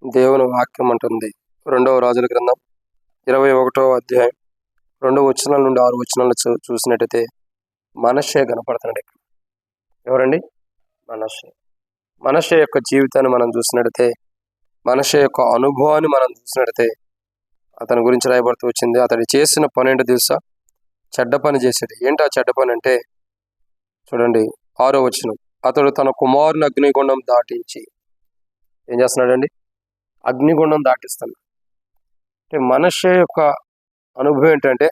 A: దేవుని వాక్యం అంటుంది. రెండవ రాజుల గ్రంథం 21వ అధ్యాయం 2 వచనాల నుండి 6 వచనాలు చూసినట్టయితే మనష్షే కనపడుతున్నాడు. ఇక్కడ ఎవరండి? మనష్షే యొక్క జీవితాన్ని మనం చూసినట్టయితే, మనష్షే యొక్క అనుభవాన్ని మనం చూసినట్టయితే అతని గురించి రాయబడుతూ వచ్చింది. అతడు చేసిన పని ఏంటో తెలుసా? చెడ్డ పని చేసేది. ఏంటి ఆ చెడ్డ పని అంటే చూడండి 6వ వచనం. అతడు తన కుమారుని అగ్నిగుండం దాటించి ఏం చేస్తున్నాడండి? అగ్నిగుండం దాటిస్తున్నాడు. అంటే మనష్షే యొక్క అనుభవం ఏంటంటే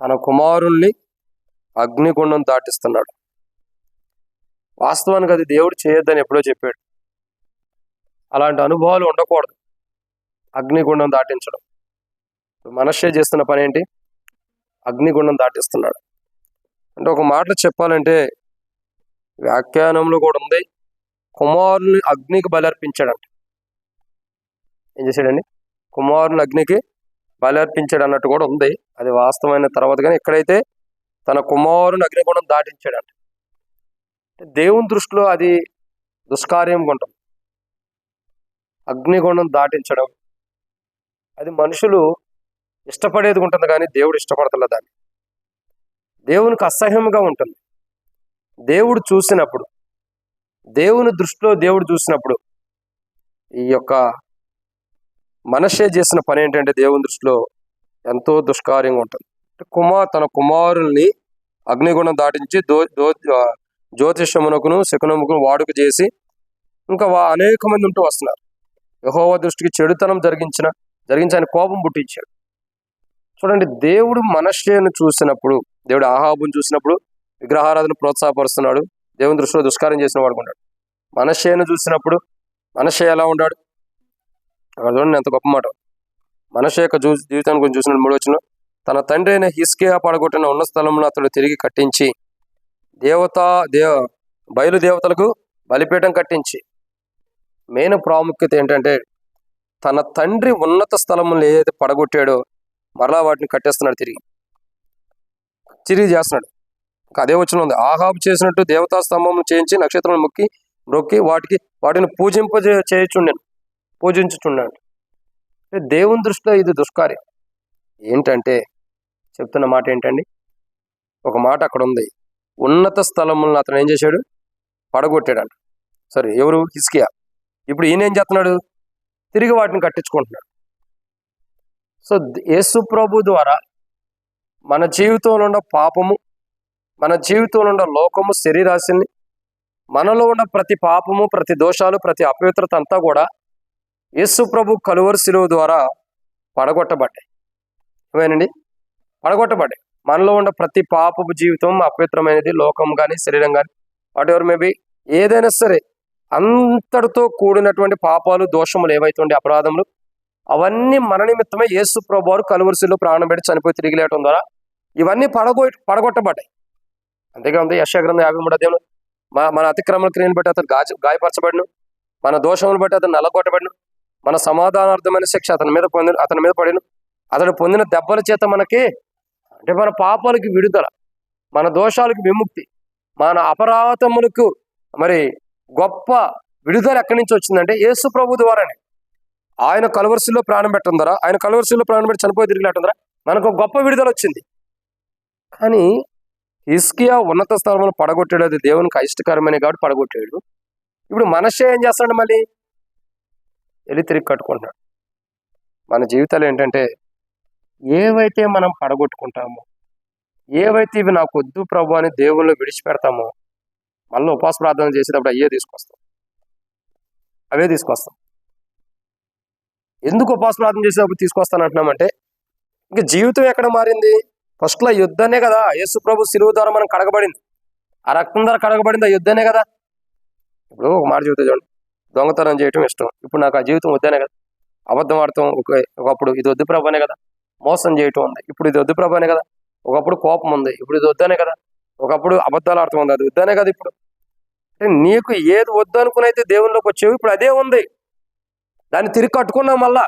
A: తన కుమారుణ్ణి అగ్నిగుండం దాటిస్తున్నాడు. వాస్తవానికి అది దేవుడు చేయొద్దని ఎప్పుడో చెప్పాడు. అలాంటి అనుభవాలు ఉండకూడదు. అగ్నిగుండం దాటించడం. మనష్షే చేస్తున్న పని ఏంటి? అగ్నిగుండం దాటిస్తున్నాడు. అంటే ఒక మాటలో చెప్పాలంటే వ్యాఖ్యానంలో కూడా ఉంది, కుమారుని అగ్నికి బలర్పించాడంట. ఏం చేశాడండి? కుమారుని అగ్నికి బలర్పించాడు అన్నట్టు కూడా ఉంది. అది వాస్తవమైన తర్వాత కానీ ఇక్కడైతే తన కుమారుని అగ్నిగుండం దాటించాడంట. దేవుని దృష్టిలో అది దుష్కార్యంగా ఉంటుంది. అగ్నిగుండం దాటించడం అది మనుషులు ఇష్టపడేది ఉంటుంది, కానీ దేవుడు ఇష్టపడతలే దాన్ని. దేవునికి అసహ్యంగా ఉంటుంది. దేవుడు చూసినప్పుడు, దేవుని దృష్టిలో దేవుడు చూసినప్పుడు ఈ యొక్క మనష్షే చేసిన పని ఏంటంటే దేవుని దృష్టిలో ఎంతో దుష్కార్యంగా ఉంటుంది. తన కుమారుల్ని అగ్నిగుండం దాటించి జ్యోతిషమునకును శకునముకును వాడుక చేసి ఇంకా అనేక మంది ఉంటూ వస్తున్నారు. యెహోవా దృష్టికి చెడుతనం జరిగించి ఆయన కోపం పుట్టించాడు. చూడండి, దేవుడు మనష్షేను చూసినప్పుడు, దేవుడు ఆహాబుని చూసినప్పుడు విగ్రహారాధన ప్రోత్సాహపరుస్తున్నాడు. దేవుని దృష్టిలో దుష్కార్యం చేసిన వాడుకున్నాడు. మనష్షేను చూసినప్పుడు మనష్షే ఎలా ఉన్నాడు? అక్కడ చూడండి ఎంత గొప్ప మాట. మనష్షే యొక్క జీవితాన్ని గురించి చూసినప్పుడు 3వ వచనం. తన తండ్రి అయిన హిజ్కియా పడగొట్టిన ఉన్న స్థలంలో అతడు తిరిగి కట్టించి బయలుదేవతలకు బలిపీఠం కట్టించి. మెయిన్ ప్రాముఖ్యత ఏంటంటే తన తండ్రి ఉన్నత స్థలములు ఏదైతే పడగొట్టాడో మరలా వాటిని కట్టేస్తున్నాడు, తిరిగి చేస్తున్నాడు. అదే వచనం ఉంది. ఆహాబు చేసినట్టు దేవతా స్తంభం చేయించి నక్షత్రం మొక్కి వాటిని పూజించుచున్నాడు. దేవుని దృష్టిలో ఇది దుష్కార్యం. ఏంటంటే చెప్తున్న మాట ఏంటండి? ఒక మాట అక్కడ ఉంది, ఉన్నత స్థలములను అతను ఏం చేశాడు? పడగొట్టాడంట. సరే, ఎవరు? హిజ్కియా. ఇప్పుడు ఈయన ఏం చేస్తున్నాడు? తిరిగి వాటిని కట్టించుకుంటున్నాడు. సో యేసు ప్రభు ద్వారా మన జీవితంలో ఉన్న పాపము, మన జీవితంలో ఉన్న లోకము, శరీరాశిని, మనలో ఉన్న ప్రతి పాపము, ప్రతి దోషాలు, ప్రతి అపవిత్రత అంతా కూడా యేసు ప్రభు కలువరి శిలువ ద్వారా పడగొట్టబడ్డాయి. ఏమేనండి? పడగొట్టబడ్డాయి. మనలో ఉన్న ప్రతి పాపపు జీవితం, అపవిత్రమైనది, లోకం కానీ శరీరం కానీ వాట్ ఎవర్ మేబీ ఏదైనా సరే అంతటితో కూడినటువంటి పాపాలు, దోషములు ఏవైతే ఉండే అపరాధములు, అవన్నీ మన నిమిత్తమే యేసు ప్రభువారు కలువరిశిలో ప్రాణం పెట్టి చనిపోయి తిరిగి లేవటం ద్వారా ఇవన్నీ పడగొట్టబడ్డాయి. అంతేగా ఉంది యెషయా గ్రంథం 53 అధ్యాయంలో, మన అతిక్రమణ క్రియను బట్టి అతను గాయపరచబడిను, మన దోషములు బట్టి అతను నల్లగొట్టబడిను, మన సమాధానార్థమైన శిక్ష అతని మీద పడిను, అతడు పొందిన దెబ్బల చేత మనకి, అంటే మన పాపాలకి విడుదల, మన దోషాలకు విముక్తి, మన అపరాధములకు మరి గొప్ప విడుదల ఎక్కడి నుంచి వచ్చిందంటే యేసు ప్రభు ద్వారానే. ఆయన కలువరిశిలో ప్రాణం పెట్టడం ద్వారా, ఆయన కలువరిశిలో ప్రాణం పెట్టి చనిపోయి తిరిగి లేవడం ద్వారా మనకు గొప్ప విడుదల వచ్చింది. కానీ హిజ్కియా ఉన్నత స్థలమును పడగొట్టాడు, అది దేవునికి అయిష్టకరమైన కాబట్టి పడగొట్టాడు. ఇప్పుడు మనషే ఏం చేస్తాడు? మళ్ళీ వెళ్ళి తిరిగి కట్టుకుంటున్నాడు. మన జీవితాలు ఏంటంటే, ఏవైతే మనం పడగొట్టుకుంటామో, ఏవైతే ఇవి నాకు వద్దు ప్రభు అని దేవుళ్ళు విడిచిపెడతామో, మళ్ళీ ఉపవాస ప్రార్థన చేసేటప్పుడు అవే తీసుకొస్తాం. ఎందుకు ఉపవాస ప్రార్థన చేసేటప్పుడు తీసుకొస్తానంటున్నామంటే, ఇంకా జీవితం ఎక్కడ మారింది? ఫస్ట్లో యుద్ధానే కదా. యేసు ప్రభు శిలువ ద్వారా మనం కడగబడింది, ఆ రక్తం ద్వారా కడగబడింది ఆ యుద్ధానే కదా. ఇప్పుడు ఒక మాట జీవితం చూడండి, దొంగతనం చేయటం ఇష్టం, ఇప్పుడు నాకు ఆ జీవితం వద్దనే కదా. అబద్ధం ఆడటం ఒకప్పుడు ఇది వద్దు ప్రభు అనే కదా. మోసం చేయటం ఉంది, ఇప్పుడు ఇది వద్దు ప్రభు అనే కదా. ఒకప్పుడు కోపం ఉంది, ఇప్పుడు ఇది వద్దనే కదా. ఒకప్పుడు అబద్ధాలు ఆడటం ఉంది, అది వద్దనే కదా. ఇప్పుడు అంటే నీకు ఏది వద్దు అనుకునైతే దేవుళ్ళలోకి వచ్చేవి, ఇప్పుడు అదే ఉంది. దాన్ని తిరిగి కట్టుకున్నాం. మళ్ళా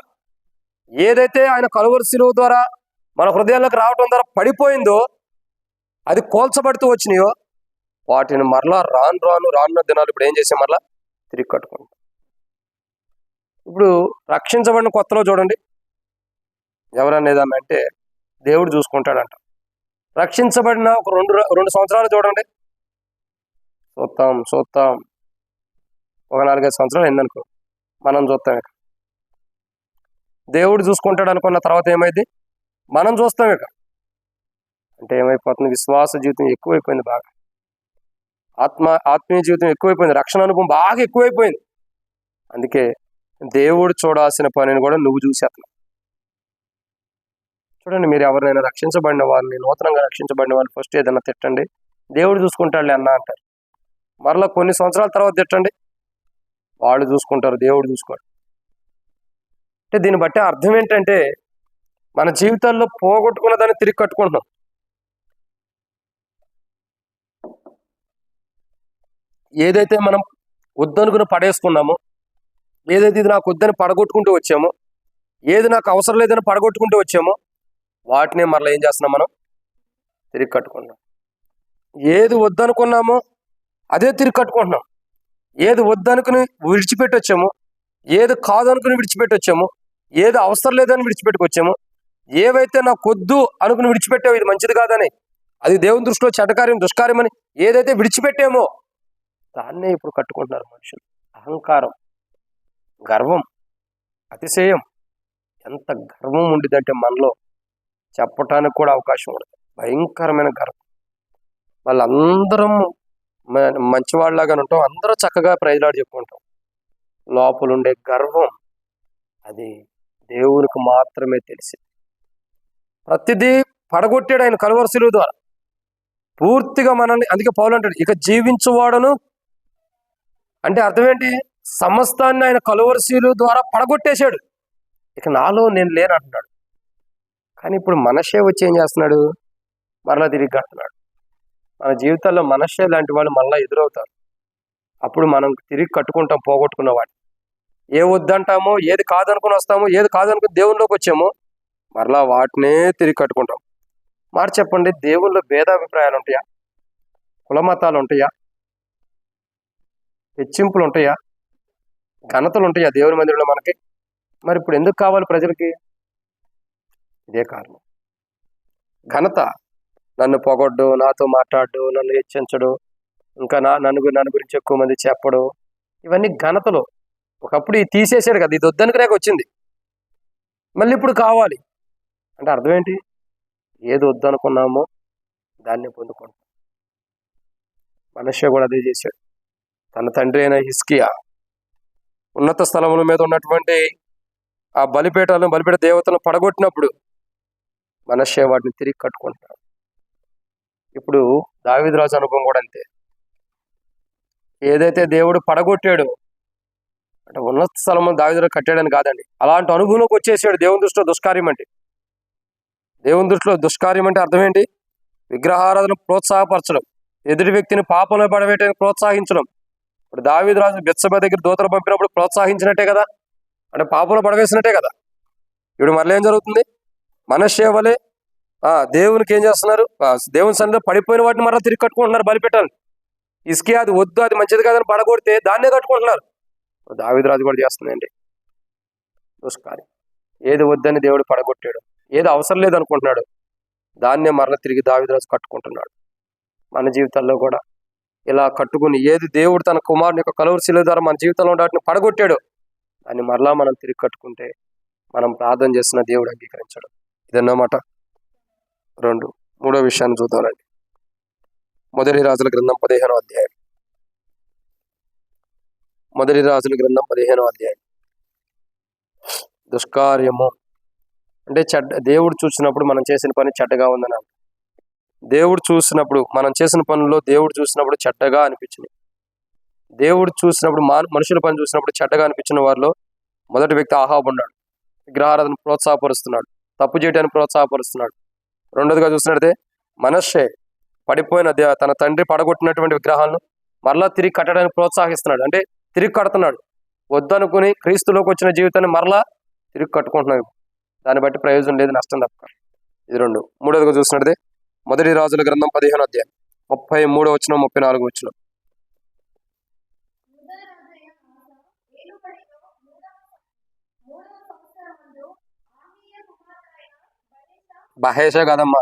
A: ఏదైతే ఆయన కలువరి శిలువ ద్వారా మన హృదయాల్లోకి రావటం ద్వారా పడిపోయిందో, అది కోల్చబడుతూ వచ్చినాయో, వాటిని మరలా రానున్న దినాలు ఇప్పుడు ఏం చేసాం? మరలా తిరిగి కట్టుకుంటాం. ఇప్పుడు రక్షించబడిన కొత్తలో చూడండి, ఎవరనేదాన్ని అంటే దేవుడు చూసుకుంటాడంట. రక్షించబడిన ఒక రెండు సంవత్సరాలు చూడండి, చూస్తాం ఒక 4-5 సంవత్సరాలు అయిందనుకో, మనం చూస్తాం. ఇక దేవుడు చూసుకుంటాడు అనుకున్న తర్వాత ఏమైంది? మనం చూస్తాం. ఇక అంటే ఏమైపోతుంది? విశ్వాస జీవితం ఎక్కువైపోయింది, బాగా ఆత్మీయ జీవితం ఎక్కువైపోయింది, రక్షణ అనుభవం బాగా ఎక్కువైపోయింది. అందుకే దేవుడు చూడాల్సిన పనిని కూడా నువ్వు చూసేస్తున్నావు. చూడండి, మీరు ఎవరినైనా రక్షించబడిన వాళ్ళని, నూతనంగా రక్షించబడిన వాళ్ళు ఫస్ట్ ఏదైనా తిట్టండి, దేవుడు చూసుకుంటాడులే అన్న అంటారు. మరలా కొన్ని సంవత్సరాల తర్వాత తిట్టండి, వాళ్ళు చూసుకుంటారు, దేవుడు చూసుకోడు. అంటే దీన్ని బట్టి అర్థం ఏంటంటే, మన జీవితాల్లో పోగొట్టుకున్న దాన్ని తిరిగి కట్టుకుంటున్నాం. ఏదైతే మనం వద్దనుకుని పడేసుకున్నామో, ఏదైతే ఇది నాకు వద్దని పడగొట్టుకుంటూ వచ్చామో, ఏది నాకు అవసరం లేదని పడగొట్టుకుంటూ వచ్చామో, వాటిని మరలా ఏం చేస్తున్నాం? మనం తిరిగి కట్టుకుంటున్నాం. ఏది వద్దనుకున్నామో అదే తిరిగి కట్టుకుంటున్నాం. ఏది వద్దనుకుని విడిచిపెట్టి వచ్చామో, ఏది కాదనుకుని విడిచిపెట్టి వచ్చామో, ఏది అవసరం లేదని విడిచిపెట్టుకొచ్చామో, ఏవైతే నాకు వద్దు అనుకుని విడిచిపెట్టావు, ఇది మంచిది కాదని, అది దేవుని దృష్టిలో చెడ్డకార్యం, దుష్కార్యం అని ఏదైతే విడిచిపెట్టామో దాన్నే ఇప్పుడు కట్టుకుంటున్నారు మనుషులు. అహంకారం, గర్వం, అతిశయం. ఎంత గర్వం ఉండిదంటే మనలో చెప్పటానికి కూడా అవకాశం ఉండదు. భయంకరమైన గర్వం. వాళ్ళందరం మంచివాళ్ళలాగానే ఉంటాం, అందరూ చక్కగా ప్రైజ్లాడి చెప్పుకుంటాం. లోపలుండే గర్వం అది దేవునికి మాత్రమే తెలిసి. ప్రతిదీ పడగొట్టాడు ఆయన కలువరి శిలువ ద్వారా పూర్తిగా మనల్ని. అందుకే పౌలు అంటాడు, ఇక జీవించువాడను అంటే అర్థం ఏంటి? సమస్తాన్ని ఆయన కలువరి శిలువ ద్వారా పడగొట్టేశాడు. ఇక నాలో నేను లేను అంటున్నాడు. కానీ ఇప్పుడు మనషే వచ్చి ఏం చేస్తున్నాడు? మరలా తిరిగి కడుతున్నాడు. మన జీవితాల్లో మనషే లాంటి వాళ్ళు మళ్ళీ ఎదురవుతారు. అప్పుడు మనం తిరిగి కట్టుకుంటాం పోగొట్టుకున్న వాడిని. ఏ వద్దంటామో, ఏది కాదనుకుని వస్తామో, ఏది కాదనుకుని దేవునిలోకి వచ్చామో, మరలా వాటినే తిరిగి కట్టుకుంటాం. మాట చెప్పండి, దేవుల్లో భేదాభిప్రాయాలు ఉంటాయా? కులమతాలు ఉంటాయా? హెచ్చింపులు ఉంటాయా? ఘనతలు ఉంటాయా దేవుని మందిరంలో మనకి? మరి ఇప్పుడు ఎందుకు కావాలి ప్రజలకి? ఇదే కారణం. ఘనత, నన్ను పొగడ్డు, నాతో మాట్లాడు, నన్ను హెచ్చించడు, ఇంకా నన్ను గురించి ఎక్కువ మంది చెప్పడు, ఇవన్నీ ఘనతలు. ఒకప్పుడు ఇది తీసేసాడు కదా, ఇది వద్దనుకునేక వచ్చింది, మళ్ళీ ఇప్పుడు కావాలి అంటే అర్థం ఏంటి? ఏది వద్దనుకున్నామో దాన్ని పొందుకుంటాం. మనషే కూడా అదే చేశాడు. తన తండ్రి అయిన హిజ్కియా ఉన్నత స్థలముల మీద ఉన్నటువంటి ఆ బలిపీఠ దేవతలను పడగొట్టినప్పుడు మనషే వాటిని తిరిగి కట్టుకుంటాడు. ఇప్పుడు దావీదు రాజు అనుభవం కూడా అంతే. ఏదైతే దేవుడు పడగొట్టాడో అంటే ఉన్నత స్థలము దావీదు కట్టాడని కాదండి, అలాంటి అనుభవంలోకి వచ్చేసాడు. దేవుని దృష్టిలో దుష్కార్యం అంటే, దేవుని దృష్టిలో దుష్కార్యం అంటే అర్థం ఏంటి? విగ్రహారాధన ప్రోత్సాహపరచడం, ఎదుటి వ్యక్తిని పాపంలో పడవేయడానికి ప్రోత్సహించడం. ఇప్పుడు దావీదు రాజు బెత్షెబ దగ్గర దూతలు పంపినప్పుడు ప్రోత్సహించినట్టే కదా, అంటే పాపంలో పడవేసినట్టే కదా. ఇప్పుడు మరలా ఏం జరుగుతుంది? మనష్షే వలె దేవునికి ఏం చేస్తున్నారు? దేవుని సన్నిధిలో పడిపోయిన వాటిని మరలా తిరిగి కట్టుకుంటున్నారు బలిపెట్టాలి. ఇసుకే అది వద్దు, అది మంచిది కాదని పడగొడితే దాన్నే కట్టుకుంటున్నారు. దావీదు రాజు కూడా చేస్తుందండి దుష్కార్యం. ఏది వద్దని దేవుడు పడగొట్టాడు, ఏది అవసరం లేదనుకుంటున్నాడు, దాన్నే మరలా తిరిగి దావీదు రాజు కట్టుకుంటున్నాడు. మన జీవితాల్లో కూడా ఇలా కట్టుకుని ఏది దేవుడు తన కుమారుని యొక్క కలువరి శిలువ ద్వారా మన జీవితంలో వాటిని పడగొట్టాడు, దాన్ని మరలా మనం తిరిగి కట్టుకుంటే మనం ప్రార్థన చేసిన దేవుడు అంగీకరించడు. ఇదన్నమాట. మూడో విషయాన్ని చూద్దామండి. మొదటి రాజుల గ్రంథం 15వ అధ్యాయం. మొదటి రాజుల గ్రంథం 15వ అధ్యాయం. దుష్కార్యము అంటే దేవుడు చూసినప్పుడు మనం చేసిన పని చెడ్డగా ఉందని అంట. దేవుడు చూసినప్పుడు మనం చేసిన పనుల్లో దేవుడు చూసినప్పుడు చెడ్డగా అనిపించింది. దేవుడు చూసినప్పుడు మనుషుల పని చూసినప్పుడు చెడ్డగా అనిపించిన వారిలో మొదటి వ్యక్తి అహాబు ఉన్నాడు. విగ్రహారాధన ప్రోత్సాహపరుస్తున్నాడు, తప్పు చేయడానికి ప్రోత్సాహపరుస్తున్నాడు. రెండోదిగా చూసినట్లయితే మనష్షే పడిపోయిన తన తండ్రి పడగొట్టినటువంటి విగ్రహాలను మరలా తిరిగి కట్టడానికి ప్రోత్సహిస్తున్నాడు, అంటే తిరిగి కడుతున్నాడు. వద్దనుకుని క్రీస్తులోకి వచ్చిన జీవితాన్ని మరలా తిరిగి కట్టుకుంటున్నాడు. దాన్ని బట్టి ప్రయోజనం లేదు, నష్టం తప్ప. ఇది మూడోదిగా చూసినట్లయితే మొదటి రాజుల గ్రంథం 15వ అధ్యాయం 33 వచనం 34 వచనం. బహేష కాదమ్మా,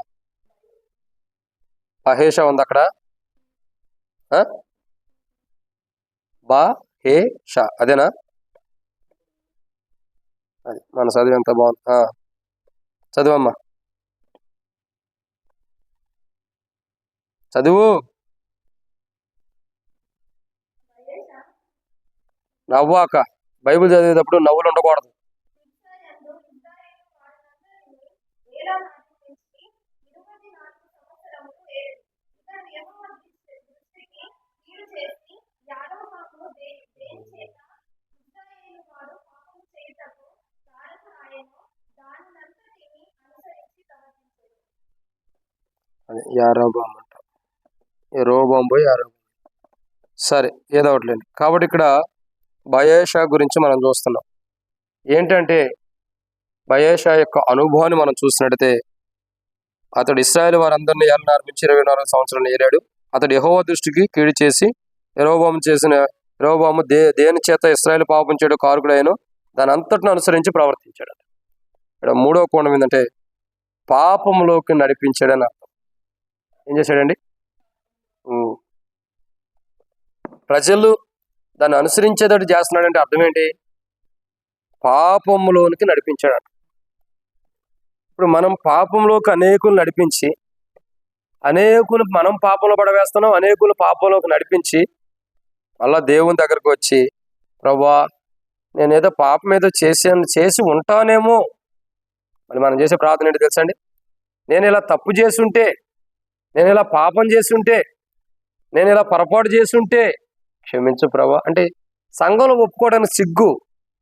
A: బహేష ఉంది అక్కడ. బహేష అదేనా? అది మన చదువు ఎంత బాగుంది. చదువమ్మా, చదువు. నవ్వాక, బైబిల్ చదివేటప్పుడు నవ్వులు ఉండకూడదు. యారోబాం అంట, రోబాం పోయి యారోబాం. సరే, ఏదో ఒకటిలేండి. కాబట్టి ఇక్కడ బయేషా గురించి మనం చూస్తున్నాం. ఏంటంటే బయేషా యొక్క అనుభవాన్ని మనం చూసినట్టయితే, అతడు ఇశ్రాయేలు వారందరినీ ఏలనారు నుంచి 24 సంవత్సరాలు ఏలాడు. అతడు యెహోవా దృష్టికి కీడు చేసి యెరోబోము దేని చేత ఇశ్రాయేలు పాపం చేయడం కారకుడైన దాని అంతటిని అనుసరించి ప్రవర్తించాడు. ఇక్కడ మూడవ కోణం ఏంటంటే పాపంలోకి నడిపించాడని అర్థం. ఏం చేశాడండి? ప్రజలు దాన్ని అనుసరించేటట్టు చేస్తున్నాడంటే అర్థం ఏంటి? పాపంలోనికి నడిపించాడు. ఇప్పుడు మనం పాపంలోకి అనేకులు నడిపించి, అనేకులు మనం పాపంలో పడవేస్తున్నాం, అనేకులు పాపంలోకి నడిపించి మళ్ళా దేవుని దగ్గరకు వచ్చి, ప్రభువా నేనేదో పాపం ఏదో చేసి ఉంటానేమో. మరి మనం చేసే ప్రార్థన ఏంటి తెలుసండి? నేను ఇలా తప్పు చేసుంటే, నేను ఇలా పాపం చేసుంటే, నేను ఇలా పొరపాటు చేసుంటే క్షమించు ప్రభువా అంటే సంఘంలో ఒప్పుకోవడానికి సిగ్గు.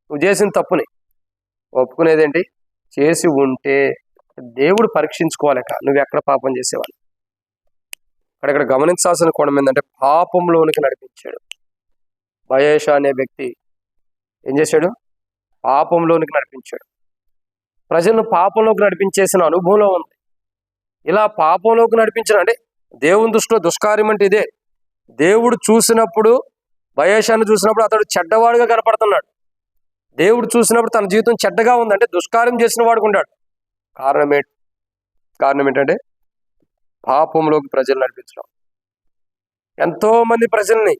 A: నువ్వు చేసిన తప్పుని ఒప్పుకునేదేంటి? చేసి ఉంటే దేవుడు పరీక్షించుకోవాలక నువ్వు ఎక్కడ పాపం చేసేవాళ్ళు. అక్కడ గమనించాల్సిన కోణం ఏంటంటే పాపంలోనికి నడిపించాడు. బయేషా అనే వ్యక్తి ఏం చేశాడు? పాపంలోనికి నడిపించాడు. ప్రజలను పాపంలోకి నడిపించేసిన అనుభవంలో ఉంది. ఇలా పాపంలోకి నడిపించిన అంటే దేవుని దృష్టిలో దుష్కార్యం అంటే ఇదే. దేవుడు చూసినప్పుడు, బయేషాను చూసినప్పుడు అతడు చెడ్డవాడుగా కనపడుతున్నాడు. దేవుడు చూసినప్పుడు తన జీవితం చెడ్డగా ఉందంటే దుష్కార్యం చేసిన వాడుకు ఉన్నాడు. కారణం ఏంటంటే పాపంలోకి ప్రజలు నడిపించడం. ఎంతో మంది ప్రజల్ని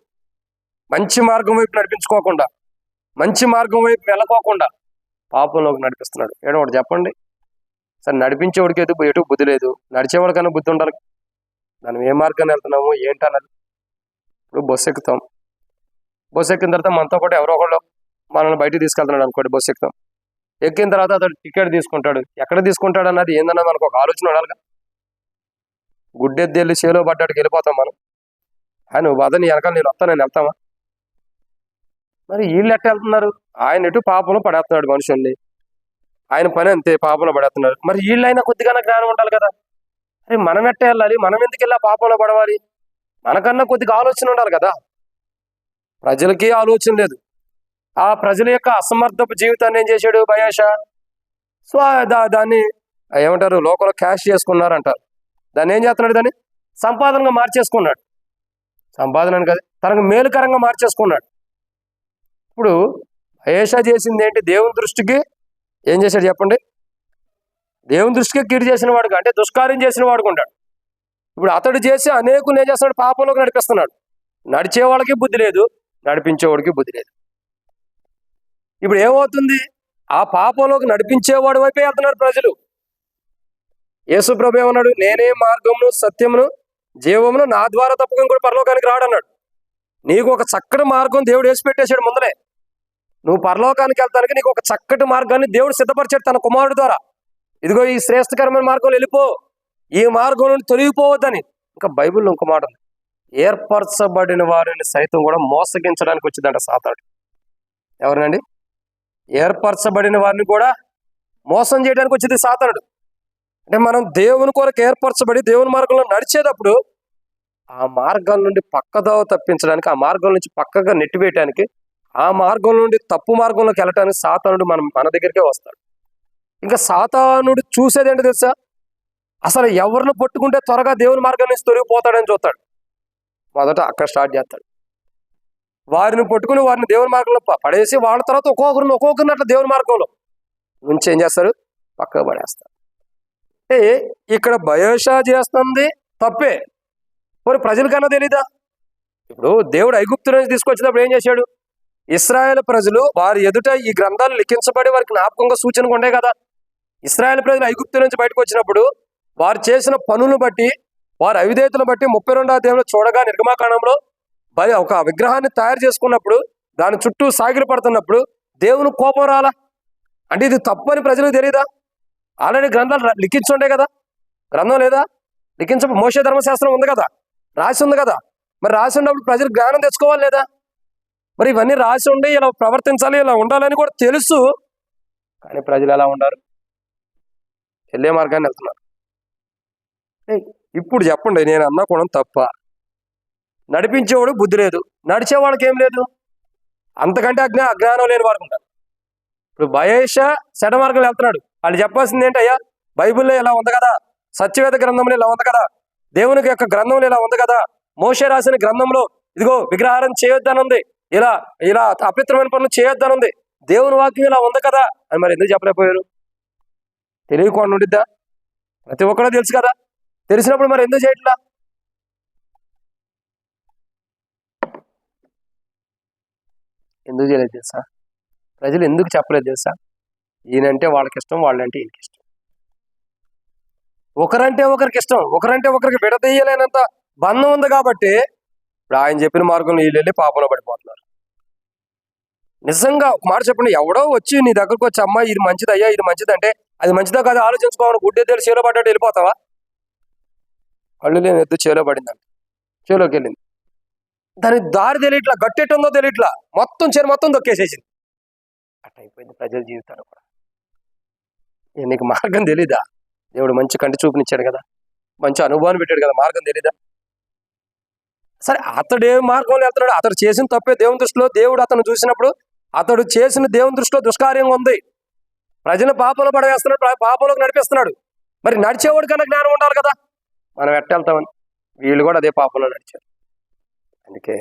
A: మంచి మార్గం వైపు నడిపించుకోకుండా, మంచి మార్గం వైపు వెళ్ళకోకుండా పాపంలోకి నడిపిస్తున్నాడు. ఏడో ఒకటి చెప్పండి. సరే, నడిపించేవాడికి ఎటు బుద్ధి లేదు, నడిచేవాడికన్నా బుద్ధి ఉండాలి. మనం ఏ మార్గాన్ని వెళ్తున్నాము ఏంటన్నది. ఇప్పుడు బస్సు ఎక్కుతాం, బస్సు ఎక్కిన తర్వాత మనతో పాటు ఎవరో ఒకళ్ళు మనల్ని బయటకు తీసుకెళ్తున్నాడు అనుకోండి. బస్సు ఎక్కుతాం, ఎక్కిన తర్వాత అతడు టికెట్ తీసుకుంటాడు. ఎక్కడ తీసుకుంటాడు అన్నది ఏందన్నది మనకు ఒక ఆలోచన ఉండాలిగా. గుడ్డెద్ది వెళ్ళి చేలో పడ్డాడికి వెళ్ళిపోతాం మనం. నువ్వు బాధ నీ వెనకాల నేను వస్తా, నేను వెళ్తామా? మరి వీళ్ళు ఎట్ట వెళ్తున్నారు? ఆయన ఎటు పాపంలో పడేస్తున్నాడు మనుషుల్ని, ఆయన పని అంతే, పాపంలో పడేస్తున్నారు. మరి వీళ్ళైనా కొద్దిగా జ్ఞానం ఉండాలి కదా. అరే మనం ఎట్ట వెళ్ళాలి, మనం ఎందుకు వెళ్ళా పాపంలో పడవాలి? మనకన్నా కొద్దిగా ఆలోచన ఉండాలి కదా. ప్రజలకి ఆలోచన లేదు. ఆ ప్రజల యొక్క అసమర్థపు జీవితాన్ని ఏం చేశాడు బయెషా? సో దాన్ని ఏమంటారు, లోకంలో క్యాష్ చేసుకున్నారు అంటారు. దాన్ని ఏం చేస్తున్నాడు? దాన్ని సంపాదనగా మార్చేసుకున్నాడు. సంపాదన అని కదా, తనకు మేలుకరంగా మార్చేసుకున్నాడు. ఇప్పుడు బయెషా చేసింది ఏంటి? దేవుని దృష్టికి ఏం చేశాడు చెప్పండి? దేవుని దృష్టికి కీడు చేసిన వాడుగా, అంటే దుష్కార్యం చేసిన వాడుకుంటాడు. ఇప్పుడు అతడు చేసి అనేకులు ఏం చేస్తున్నాడు? పాపంలోకి నడిపిస్తున్నాడు. నడిచే వాళ్ళకి బుద్ధి లేదు, నడిపించేవాడికి బుద్ధి లేదు. ఇప్పుడు ఏమవుతుంది? ఆ పాపంలోకి నడిపించేవాడు వైపే వెళ్తున్నారు ప్రజలు. యేసు ప్రభు ఏమన్నాడు? నేనే మార్గమును సత్యమును జీవమును, నా ద్వారా తప్పక కూడా పరలోకానికి రాడన్నాడు. నీకు ఒక చక్కటి మార్గం దేవుడు వేసి పెట్టేశాడు ముందరే. నువ్వు పరలోకానికి వెళ్తానికి నీకు ఒక చక్కటి మార్గాన్ని దేవుడు సిద్ధపరిచాడు తన కుమారుడు ద్వారా. ఇదిగో ఈ శ్రేష్టకరమైన మార్గంలో వెళ్ళిపో, ఈ మార్గం నుండి తొలగిపోవద్దని. ఇంకా బైబిల్లో ఇంకో మాట ఉంది, ఏర్పరచబడిన వారిని సైతం కూడా మోసగించడానికి వచ్చిందంట సాతానుడు. ఎవరినండి? ఏర్పరచబడిన వారిని కూడా మోసం చేయడానికి వచ్చింది సాతానుడు. అంటే మనం దేవుని కొరకు ఏర్పరచబడి దేవుని మార్గంలో నడిచేటప్పుడు ఆ మార్గం నుండి పక్కదోవ తప్పించడానికి, ఆ మార్గం నుంచి పక్కగా నెట్టివేయటానికి, ఆ మార్గం నుండి తప్పు మార్గంలోకి వెళ్ళటానికి సాతానుడు మన దగ్గరికే వస్తాడు. ఇంకా సాతానుడు చూసేది ఏంటో తెలుసా? అసలు ఎవరిని పట్టుకుంటే త్వరగా దేవుని మార్గం నుంచి తొలగిపోతాడని చూస్తాడు. మొదట అక్కడ స్టార్ట్ చేస్తాడు. వారిని పట్టుకుని వారిని దేవుని మార్గంలో పడేసి, వాళ్ళ తర్వాత ఒక్కొక్కరిని అట్లా దేవుని మార్గంలో నుంచి ఏం చేస్తారు? పక్కకు పడేస్తారు. అంటే ఇక్కడ బయెషా చేస్తుంది తప్పే, మరి ప్రజలకన్నా తెలీదా? ఇప్పుడు దేవుడు ఐగుప్తు నుంచి తీసుకొచ్చినప్పుడు ఏం చేశాడు? ఇశ్రాయేలు ప్రజలు వారి ఎదుట ఈ గ్రంథాలు లిఖించబడి వారికి జ్ఞాపకంగా సూచనగా ఉండే కదా. ఇశ్రాయేలు ప్రజలు ఐగుప్తు నుంచి బయటకు వచ్చినప్పుడు వారు చేసిన పనులను బట్టి, వారి అవిధేయతను బట్టి 32వ అధ్యాయంలో చూడగా, నిర్గమాకాండంలో ఒక విగ్రహాన్ని తయారు చేసుకున్నప్పుడు దాని చుట్టూ సాగిలు పడుతున్నప్పుడు దేవుని కోపం రాలా? అంటే ఇది తప్పు అని ప్రజలకు తెలియదా? ఆల్రెడీ గ్రంథాలు లిఖించుండే కదా. గ్రంథం లేదా? మోషే ధర్మశాస్త్రం ఉంది కదా, రాసి ఉంది కదా. మరి రాసి ఉన్నప్పుడు ప్రజలు జ్ఞానం తెచ్చుకోవాలి లేదా? మరి ఇవన్నీ రాసి ఉండి ఇలా ప్రవర్తించాలి, ఇలా ఉండాలని కూడా తెలుసు. కానీ ప్రజలు ఎలా ఉన్నారు? వెళ్ళే మార్గాన్ని వెళ్తున్నారు. ఇప్పుడు చెప్పండి, నేను అన్నా కూడా తప్ప? నడిపించేవాడు బుద్ధి లేదు, నడిచేవాళ్ళకి ఏం లేదు, అంతకంటే అజ్ఞానం లేని వాడు ఉంటారు. ఇప్పుడు బయెషా చెడ్డ మార్గంలో వెళ్తున్నాడు. వాళ్ళు చెప్పాల్సింది ఏంటయ్యా? బైబిల్లో ఇలా ఉంది కదా, సత్యవేద గ్రంథంలో ఇలా ఉంది కదా, దేవునికి యొక్క గ్రంథంలో ఇలా ఉంది కదా, మోషే రాసిన గ్రంథంలో ఇదిగో విగ్రహారం చేయొద్దని ఉంది, ఇలా ఇలా అపవిత్రమైన పనులు చేయొద్దని ఉంది, దేవుని వాక్యం ఇలా ఉంది కదా అని మరి ఎందుకు చెప్పలేకపోయారు? తెలియకుండా ఉండిద్దా? ప్రతి ఒక్కరూ తెలుసు కదా. తెలిసినప్పుడు మరి ఎందుకు చేయట్లా? ఎందుకు చేయలేదు తెలుసా? ప్రజలు ఎందుకు చెప్పలేదు తెలుసా? ఈయనంటే వాళ్ళకి ఇష్టం, వాళ్ళంటే ఈయనకి ఇష్టం. ఒకరంటే ఒకరికి ఇష్టం, ఒకరంటే ఒకరికి విడదీయలేనంత బంధం ఉంది కాబట్టి ఇప్పుడు ఆయన చెప్పిన మార్గంలో వీళ్ళు వెళ్ళి పాపంలో పడిపోతున్నారు. నిజంగా ఒక మాట చెప్పండి, ఎవడో వచ్చి నీ దగ్గరకు వచ్చి అమ్మా ఇది మంచిది అయ్యా ఇది మంచిది అంటే అది మంచిదో కాదు ఆలోచించుకోవాలి. గుడ్డే తెలిసి చేలో పడ్డాడు వెళ్ళిపోతావా? కళ్ళు లేని ఎద్దు చేలో పడిందంట, చేలోకి వెళ్ళింది, దానికి దారి తెలియట్లా, గట్టెట్టుందో తెలియట్లా, మొత్తం చేను మొత్తం దొక్కేసేసింది. అట్లా అయిపోయింది ప్రజల జీవితాలు కూడా. నీకు మార్గం తెలీదా? దేవుడు మంచి కంటి చూపునిచ్చాడు కదా, మంచి అనుభవాన్ని పెట్టాడు కదా, మార్గం తెలీదా? సరే అతడు ఏ మార్గంలో వెళ్తున్నాడు? అతడు చేసిన తప్పే దేవుని దృష్టిలో. దేవుడు అతను చూసినప్పుడు అతడు చేసిన దేవుని దృష్టిలో దుష్కార్యంగా ఉంది, ప్రజలు పాపంలో పడవేస్తున్నాడు, పాపంలోకి నడిపిస్తున్నాడు. మరి నడిచేవాడు కన్నా జ్ఞానం ఉండాలి కదా. మనం ఎట్టెళ్తామని వీళ్ళు కూడా అదే పాపంలో నడిచారు. అందుకే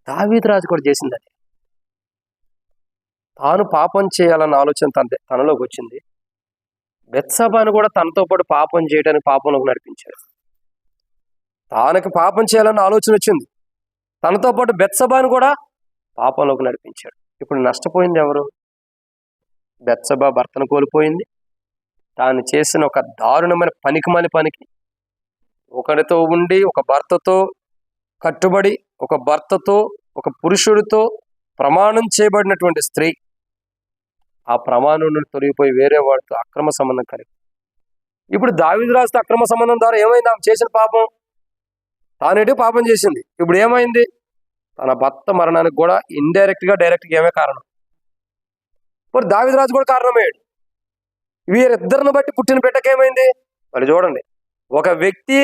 A: దావీదు రాజు కూడా చేసింది అది. తాను పాపం చేయాలన్న ఆలోచన తనలోకి వచ్చింది. బెత్షెబాను కూడా తనతో పాటు పాపం చేయడానికి పాపంలోకి నడిపించాడు. తానకి పాపం చేయాలన్న ఆలోచన వచ్చింది, తనతో పాటు బెత్షెబాను కూడా పాపంలోకి నడిపించాడు. ఇప్పుడు నష్టపోయింది ఎవరు? బెత్షెబా భర్తను కోల్పోయింది. తాను చేసిన ఒక దారుణమైన పనికి ఒకరితో ఉండి, ఒక భర్తతో కట్టుబడి, ఒక భర్తతో ఒక పురుషుడితో ప్రమాణం చేయబడినటువంటి స్త్రీ ఆ ప్రమాణం నుండి తొలగిపోయి వేరే వాడితో అక్రమ సంబంధం కలిగి. ఇప్పుడు దావీదు రాజుతో అక్రమ సంబంధం ద్వారా ఏమైంది? ఆమె చేసిన పాపం, తానేటి పాపం చేసింది. ఇప్పుడు ఏమైంది? తన భర్త మరణానికి కూడా ఇండైరెక్ట్గా డైరెక్ట్గా ఏమే కారణం. మరి దావీదురాజు కూడా కారణమయ్యాడు. వీరిద్దరిని బట్టి పుట్టిన బిడ్డకేమైంది మరి చూడండి. ఒక వ్యక్తి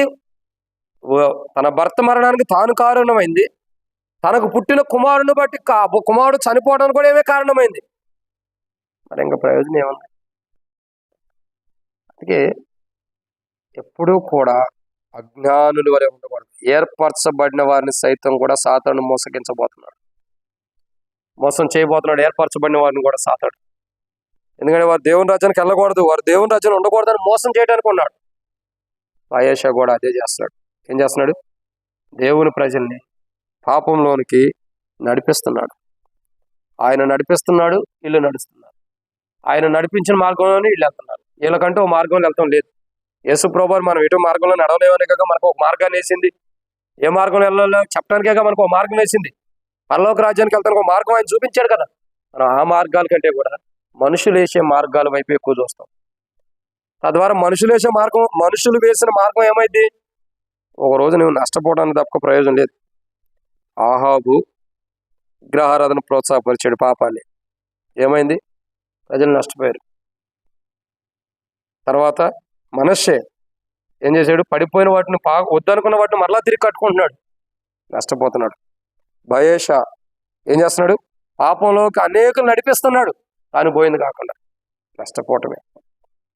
A: తన భర్త మరణానికి తాను కారణమైంది, తనకు పుట్టిన కుమారుని బట్టి కుమారుడు చనిపోవడానికి కూడా ఏమే కారణమైంది. మరి ఇంకా ప్రయోజనం ఏముంది? అందుకే ఎప్పుడూ కూడా అజ్ఞానుల వరే ఉండకూడదు. ఏర్పరచబడిన వారిని సైతం కూడా సాతాను మోసగించబోతున్నాడు, మోసం చేయబోతున్నాడు. ఏర్పరచబడిన వారిని కూడా సాతాడు. ఎందుకంటే వారు దేవుని రాజ్యానికి వెళ్ళకూడదు, వారు దేవుని రాజ్యాన్ని ఉండకూడదని మోసం చేయడానికి ఉన్నాడు. బయెషా కూడా అదే చేస్తున్నాడు. ఏం చేస్తున్నాడు? దేవుని ప్రజల్ని పాపంలోనికి నడిపిస్తున్నాడు. ఆయన నడిపిస్తున్నాడు, వీళ్ళు నడుస్తున్నారు. ఆయన నడిపించిన మార్గంలోనే వీళ్ళు వెళ్తున్నారు. వీళ్ళకంటూ ఓ మార్గంలో వెళ్తాం లేదు. యేసు ప్రభువు మనం ఎటు మార్గంలో నడవలేమనే కాక మనకు ఒక మార్గాన్ని వేసింది. ఏ మార్గంలో వెళ్ళాలో చెప్పడానికే మనకు ఒక మార్గం వేసింది. పరలోక రాజ్యానికి వెళ్తానికి ఒక మార్గం ఆయన చూపించాడు కదా. మనం ఆ మార్గాల కంటే కూడా మనుషులు వేసే మార్గాల వైపు ఎక్కువ చూస్తాం. తద్వారా మనుషులు వేసిన మార్గం ఏమైంది? ఒకరోజు నువ్వు నష్టపోవడానికి తప్ప ప్రయోజనం లేదు. ఆహాబు విగ్రహారాధన ప్రోత్సాహపరిచాడు పాపాన్ని. ఏమైంది? ప్రజలు నష్టపోయారు. తర్వాత మనష్షే ఏం చేశాడు? పడిపోయిన వాటిని వద్దనుకున్న వాటిని మరలా తిరిగి కట్టుకుంటున్నాడు, నష్టపోతున్నాడు. బయెషా ఏం చేస్తున్నాడు? పాపంలోకి అనేకులు నడిపిస్తున్నాడు, తాను పోయింది కాకుండా నష్టపోవటమే.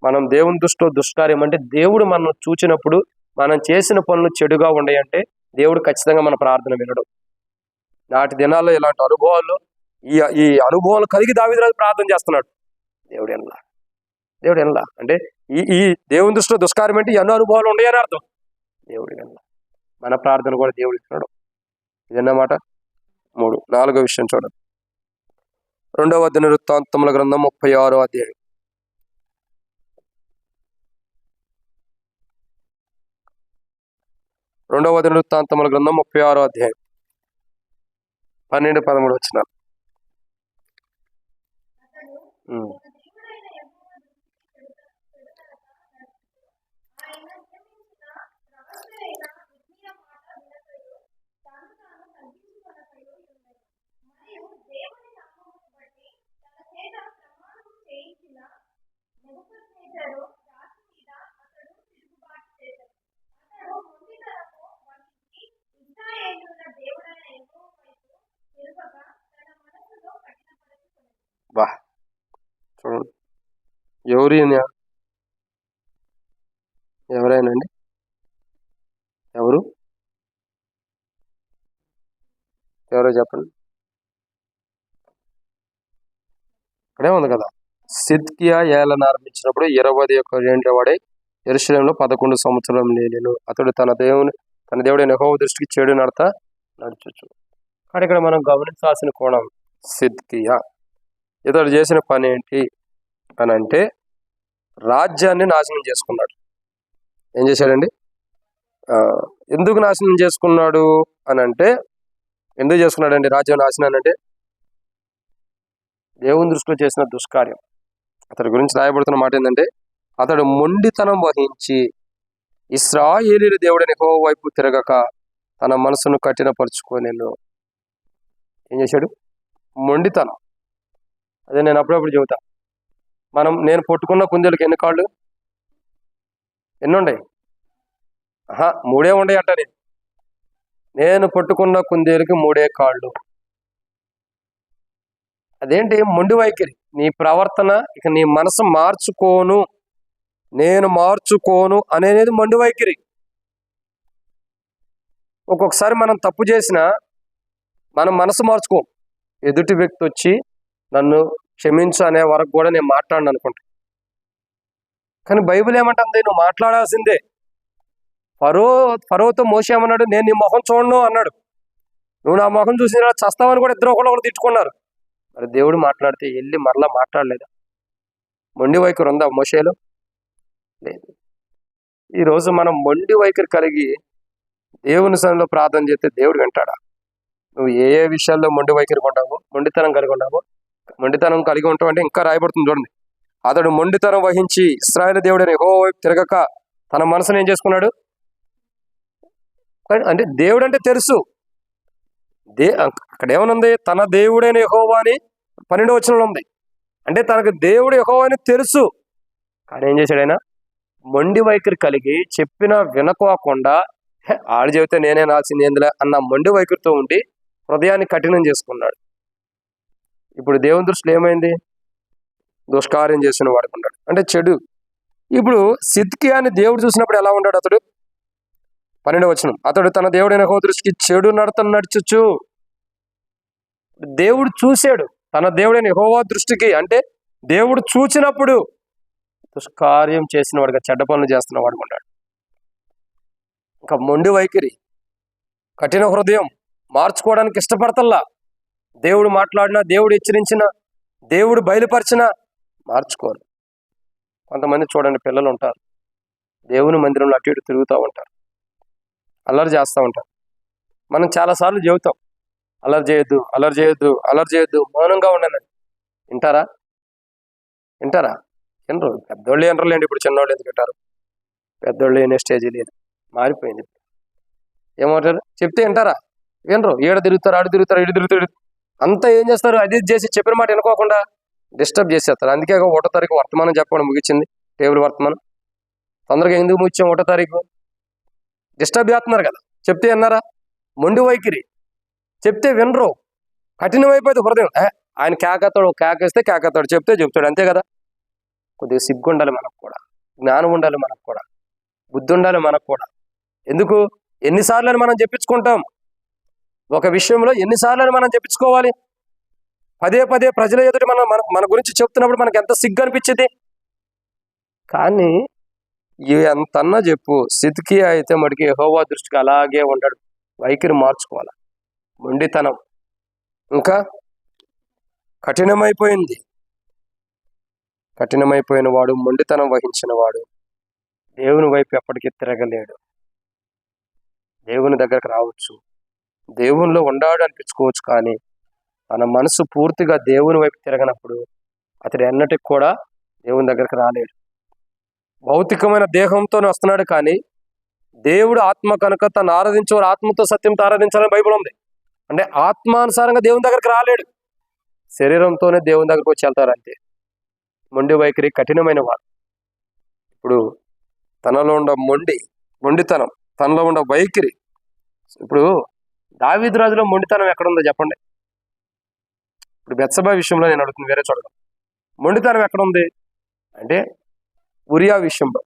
A: మనం దేవుని దృష్టిలో దుష్కార్యం అంటే దేవుడు మనం చూచినప్పుడు మనం చేసిన పనులు చెడుగా ఉన్నాయంటే దేవుడు ఖచ్చితంగా మన ప్రార్థన వినడు. నాటి దినాల్లో ఇలాంటి అనుభవాలు ఈ అనుభవాలు కలిగి దావీదురాజు ప్రార్థన చేస్తున్నాడు. దేవుడు ఎనలా అంటే ఈ దేవుని దృష్టిలో దుష్కార్యం అంటే ఎన్నో అనుభవాలు ఉన్నాయని అర్థం. దేవుడు ఎనలా మన ప్రార్థన కూడా దేవుడు వినడు. ఇదన్నమాట. 3. 4వ విషయం చూడండి. 2వ దినవృత్తాంతముల గ్రంథం 36వ అధ్యాయం. 2వ దినవృత్తాంతముల గ్రంథం 36వ అధ్యాయం 12-13 వచనాలు. బా చూడండి, ఎవరైనండి? ఎవరో చెప్పండి. ఇక్కడే ఉంది కదా, సిద్కియా ఏలన ఆరంభించినప్పుడు 21 ఏండ్ల వాడే యెరూషలేములో 11 సంవత్సరం నేను. అతడు తన దేవుడైన యెహోవా దృష్టికి చెడు నడుచుచు. కానీ ఇక్కడ మనం గమనించాల్సిన కోణం, సిద్కియా ఇతడు చేసిన పని ఏంటి అని అంటే రాజ్యాన్ని నాశనం చేసుకున్నాడు. ఏం చేశాడండి? ఎందుకు నాశనం చేసుకున్నాడు అని అంటే, ఎందుకు చేసుకున్నాడండి రాజ్యం నాశనం అంటే? దేవుని దృష్టిలో చేసిన దుష్కార్యం. అతడి గురించి రాయబడుతున్న మాట ఏంటంటే, అతడు మొండితనం వహించి ఇశ్రాయేలీయుల దేవుడైన యెహోవా వైపు తిరగక తన మనసును కఠినపరుచుకోనేను. ఏం చేశాడు? మొండితనం. అదే నేను అప్పుడప్పుడు చెబుతా. నేను పట్టుకున్న కుందేలకు ఎన్ని కాళ్ళు? ఎన్ని ఉన్నాయి? 3 ఉన్నాయి అంట. నేను పట్టుకున్న కుందేలుకి 3 కాళ్ళు. అదేంటి? మొండి వైఖరి. నీ ప్రవర్తన ఇక నీ మనసు నేను మార్చుకోను అనేది మొండి వైఖరి. ఒక్కొక్కసారి మనం తప్పు చేసినా మనం మనసు మార్చుకోం. ఎదుటి వ్యక్తి వచ్చి నన్ను క్షమించు అనే వరకు కూడా నేను మాట్లాడను అనుకుంటా. కానీ బైబిల్ ఏమంటుంది? నువ్వు మాట్లాడాల్సిందే. ఫరోతో మోషే ఏమన్నాడు? నేను నీ మొహం చూడను అన్నాడు. నువ్వు నా మొహం చూసిన చస్తావని కూడా ఇద్దరు ఒకళ్ళు తిట్టుకున్నారు. మరి దేవుడు మాట్లాడితే వెళ్ళి మరలా మాట్లాడలేదా? మొండి వైఖరి ఉందా మోషేలో? లేదు. ఈరోజు మనం మొండి వైఖరి కలిగి దేవుని సన్నిధిలో ప్రార్థన చేస్తే దేవుడు వింటాడా? నువ్వు ఏ విషయాల్లో మొండి వైఖరి ఉంటావు, మొండితనం కలిగి ఉంటావు అంటే ఇంకా రాయబడుతుంది చూడండి. అతడు మొండితనం వహించి ఇశ్రాయేలు దేవుడైన యెహోవా వైపు తిరగక తన మనసును ఏం చేసుకున్నాడు అంటే? దేవుడు అంటే తెలుసు. అక్కడ ఏమనుంది? తన దేవుడైన యెహోవా అని 12వ వచనంలో ఉంది. అంటే తనకు దేవుడు యెహోవా అని తెలుసు, కానీ ఏం చేశాడు ఆయన? మొండి వైఖరి కలిగి చెప్పినా వినకోకుండా ఆడు చెబితే నేనే నాల్సింది ఏందిలే అన్న మొండి వైఖరితో ఉండి హృదయాన్ని కఠినం చేసుకున్నాడు. ఇప్పుడు దేవుని దృష్టిలో ఏమైంది? దుష్కార్యం చేసిన వాడుకున్నాడు, అంటే చెడు. ఇప్పుడు సిద్కియాని దేవుడు చూసినప్పుడు ఎలా ఉన్నాడు అతడు? 12వ వచనం, అతడు తన దేవుడైన యెహోవా దృష్టికి చెడు నడతను నడుచుచు. దేవుడు చూశాడు, తన దేవుడైన యెహోవా దృష్టికి, అంటే దేవుడు చూచినప్పుడు దుష్కార్యం చేసిన వాడుగా, చెడ్డ పనులు చేస్తున్న వాడు ఉన్నాడు. ఇంకా మొండి వైఖరి, కఠిన హృదయం, మార్చుకోవడానికి ఇష్టపడతల్లా. దేవుడు మాట్లాడినా, దేవుడు హెచ్చరించినా, దేవుడు బయలుపరిచినా మార్చుకోరు. కొంతమంది చూడండి, పిల్లలు ఉంటారు, దేవుని మందిరంలో అటు ఇటు తిరుగుతూ ఉంటారు, అల్లరి చేస్తూ ఉంటారు. మనం చాలాసార్లు చెబుతాం, అల్లరి చేయొద్దు, అల్లరి చేయొద్దు, అల్లరి చేయొద్దు, మౌనంగా ఉండను. వింటారా? వింటారా? వినరు. పెద్దోళ్ళు వినరులేండి, ఇప్పుడు చిన్నోళ్ళు ఎందుకు వింటారు? పెద్దోళ్ళు వినే స్టేజీ లేదు, మారిపోయింది. ఏమంటారు? చెప్తే వింటారా? వినరు. ఏడ తిరుగుతారు, ఆడు తిరుగుతారు, ఇటు తిరుగుతారు, అంతా ఏం చేస్తారు? అది చేసి చెప్పిన మాట వినుకోకుండా డిస్టర్బ్ చేసేస్తారు. అందుకే 1వ తారీఖు వర్తమానం చెప్పడం ముగించింది, టేబుల్ వర్తమానం. తొందరగా ఎందుకు ముగించాం 1వ తారీఖు? డిస్టర్బ్ చేస్తున్నారు కదా. చెప్తే విన్నారా? మొండి వైఖరి, చెప్తే వినరు, కఠినమైపోయింది హృదయం. ఆయన కేకతాడు, కేకేస్తే కేకతాడు, చెప్తే చెప్తాడు, అంతే కదా. కొద్దిగా సిగ్గు ఉండాలి మనకు కూడా, జ్ఞానం ఉండాలి మనకు కూడా, బుద్ధి ఉండాలి మనకు కూడా. ఎందుకు? ఎన్నిసార్లు మనం చెప్పించుకుంటాం ఒక విషయంలో? ఎన్నిసార్లు మనం చెప్పించుకోవాలి? పదే పదే ప్రజల ఎదుటి మన గురించి చెప్తున్నప్పుడు మనకు ఎంత సిగ్గు అనిపించింది. కానీ ఎంతన్నా చెప్పు, సిద్కియా అయితే మడికి యెహోవా దృష్టికి అలాగే ఉంటాడు. వైఖరి మార్చుకోవాలి. మొండితనం ఇంకా కఠినమైపోయింది. కఠినమైపోయిన వాడు, మొండితనం వహించిన వాడు దేవుని వైపు ఎప్పటికీ తిరగలేడు. దేవుని దగ్గరకు రావచ్చు, దేవునిలో ఉండాడు అనిపించుకోవచ్చు, కానీ తన మనసు పూర్తిగా దేవుని వైపు తిరగనప్పుడు అతడు ఎన్నటికి కూడా దేవుని దగ్గరకు రాలేడు. భౌతికమైన దేహంతోనే వస్తున్నాడు, కానీ దేవుడు ఆత్మ కనుక తను ఆరాధించేవారు ఆత్మతో సత్యంతో ఆరాధించాలని బైబిల్ ఉంది. అంటే ఆత్మానుసారంగా దేవుని దగ్గరకు రాలేడు, శరీరంతోనే దేవుని దగ్గరకు వచ్చి వెళ్తారు అంతే. మొండి వైఖరి, కఠినమైన వాడు. ఇప్పుడు తనలో ఉండ మొండితనం, తనలో ఉండ వైఖరి. ఇప్పుడు దావీదు రాజులో మొండితనం ఎక్కడుందో చెప్పండి. ఇప్పుడు బెత్షెబా విషయంలో నేను అడుగుతుంది, వేరే చూడడం మొండితనం ఎక్కడుంది అంటే ఉరియా విషయంలో.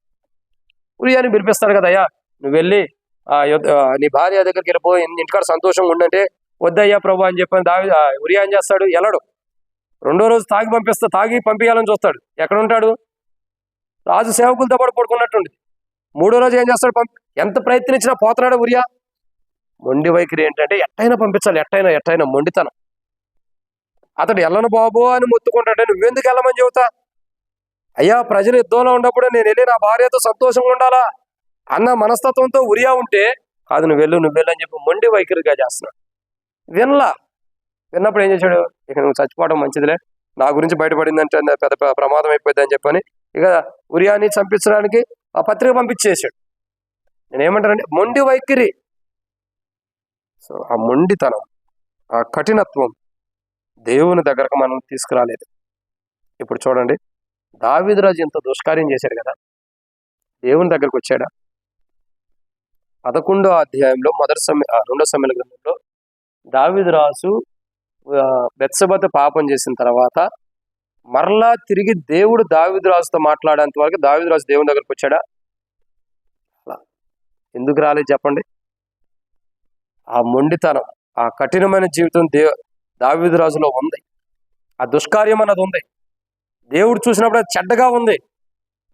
A: ఉరియాని పిలిపిస్తాడు కదా, అయ్యా నువ్వు వెళ్ళి నీ భార్య దగ్గరికి వెళ్ళిపో, ఇంటికాడ సంతోషంగా ఉండంటే, వద్దయ్యా ప్రభు అని చెప్పని ఉరియా ఏం చేస్తాడు? వెళ్ళడు. 2వ రోజు తాగి పంపించాలని చూస్తాడు. ఎక్కడ ఉంటాడు? రాజు సేవకులతో పాటు పడుకున్నట్టుండి. 3వ రోజు ఏం చేస్తాడు? ఎంత ప్రయత్నించినా పోతున్నాడు ఉరియా. మొండి వైఖరి ఏంటంటే ఎట్టయినా పంపించాలి, ఎట్టయినా మొండితనం. అతడు వెళ్ళను బాబు అని మొత్తుకుంటాడు. నువ్వెందుకు వెళ్ళమని చెబుతా? అయ్యా ప్రజలు యుద్ధంలో ఉన్నప్పుడు నేను వెళ్ళి నా భార్యతో సంతోషంగా ఉండాలా అన్న మనస్తత్వంతో ఉరియా ఉంటే, కాదు నువ్వు వెళ్ళు అని చెప్పి మొండి వైఖరిగా చేస్తున్నాడు. విన్నప్పుడు ఏం చేశాడు? ఇక నువ్వు చచ్చిపోవడం మంచిదిలే, నా గురించి బయటపడిందంటే పెద్ద ప్రమాదం అయిపోయింది అని చెప్పని ఇక ఉరియాని చంపించడానికి ఆ పత్రిక పంపించేసాడు. నేనేమంటానంటే మొండి వైఖరి. సో ఆ మొండితనం, ఆ కఠినత్వం దేవుని దగ్గరకు మనం తీసుకురాలేదు. ఇప్పుడు చూడండి, దావీదు రాజు ఇంత దుష్కార్యం చేశాడు కదా, దేవుని దగ్గరకు వచ్చాడా? 11వ అధ్యాయంలో 2వ సమూయేలు గ్రంథంలో దావీదు రాజు బెత్షెబాతో పాపం చేసిన తర్వాత మరలా తిరిగి దేవుడు దావీదు రాజుతో మాట్లాడేంత వరకు దావీదు రాజు దేవుని దగ్గరకు వచ్చాడా? అలా ఎందుకు రాలేదు చెప్పండి? ఆ మొండితనం, ఆ కఠినమైన జీవితం దావీదు రాజులో ఉంది. ఆ దుష్కార్యం అన్నది ఉంది. దేవుడు చూసినప్పుడు అది చెడ్డగా ఉంది.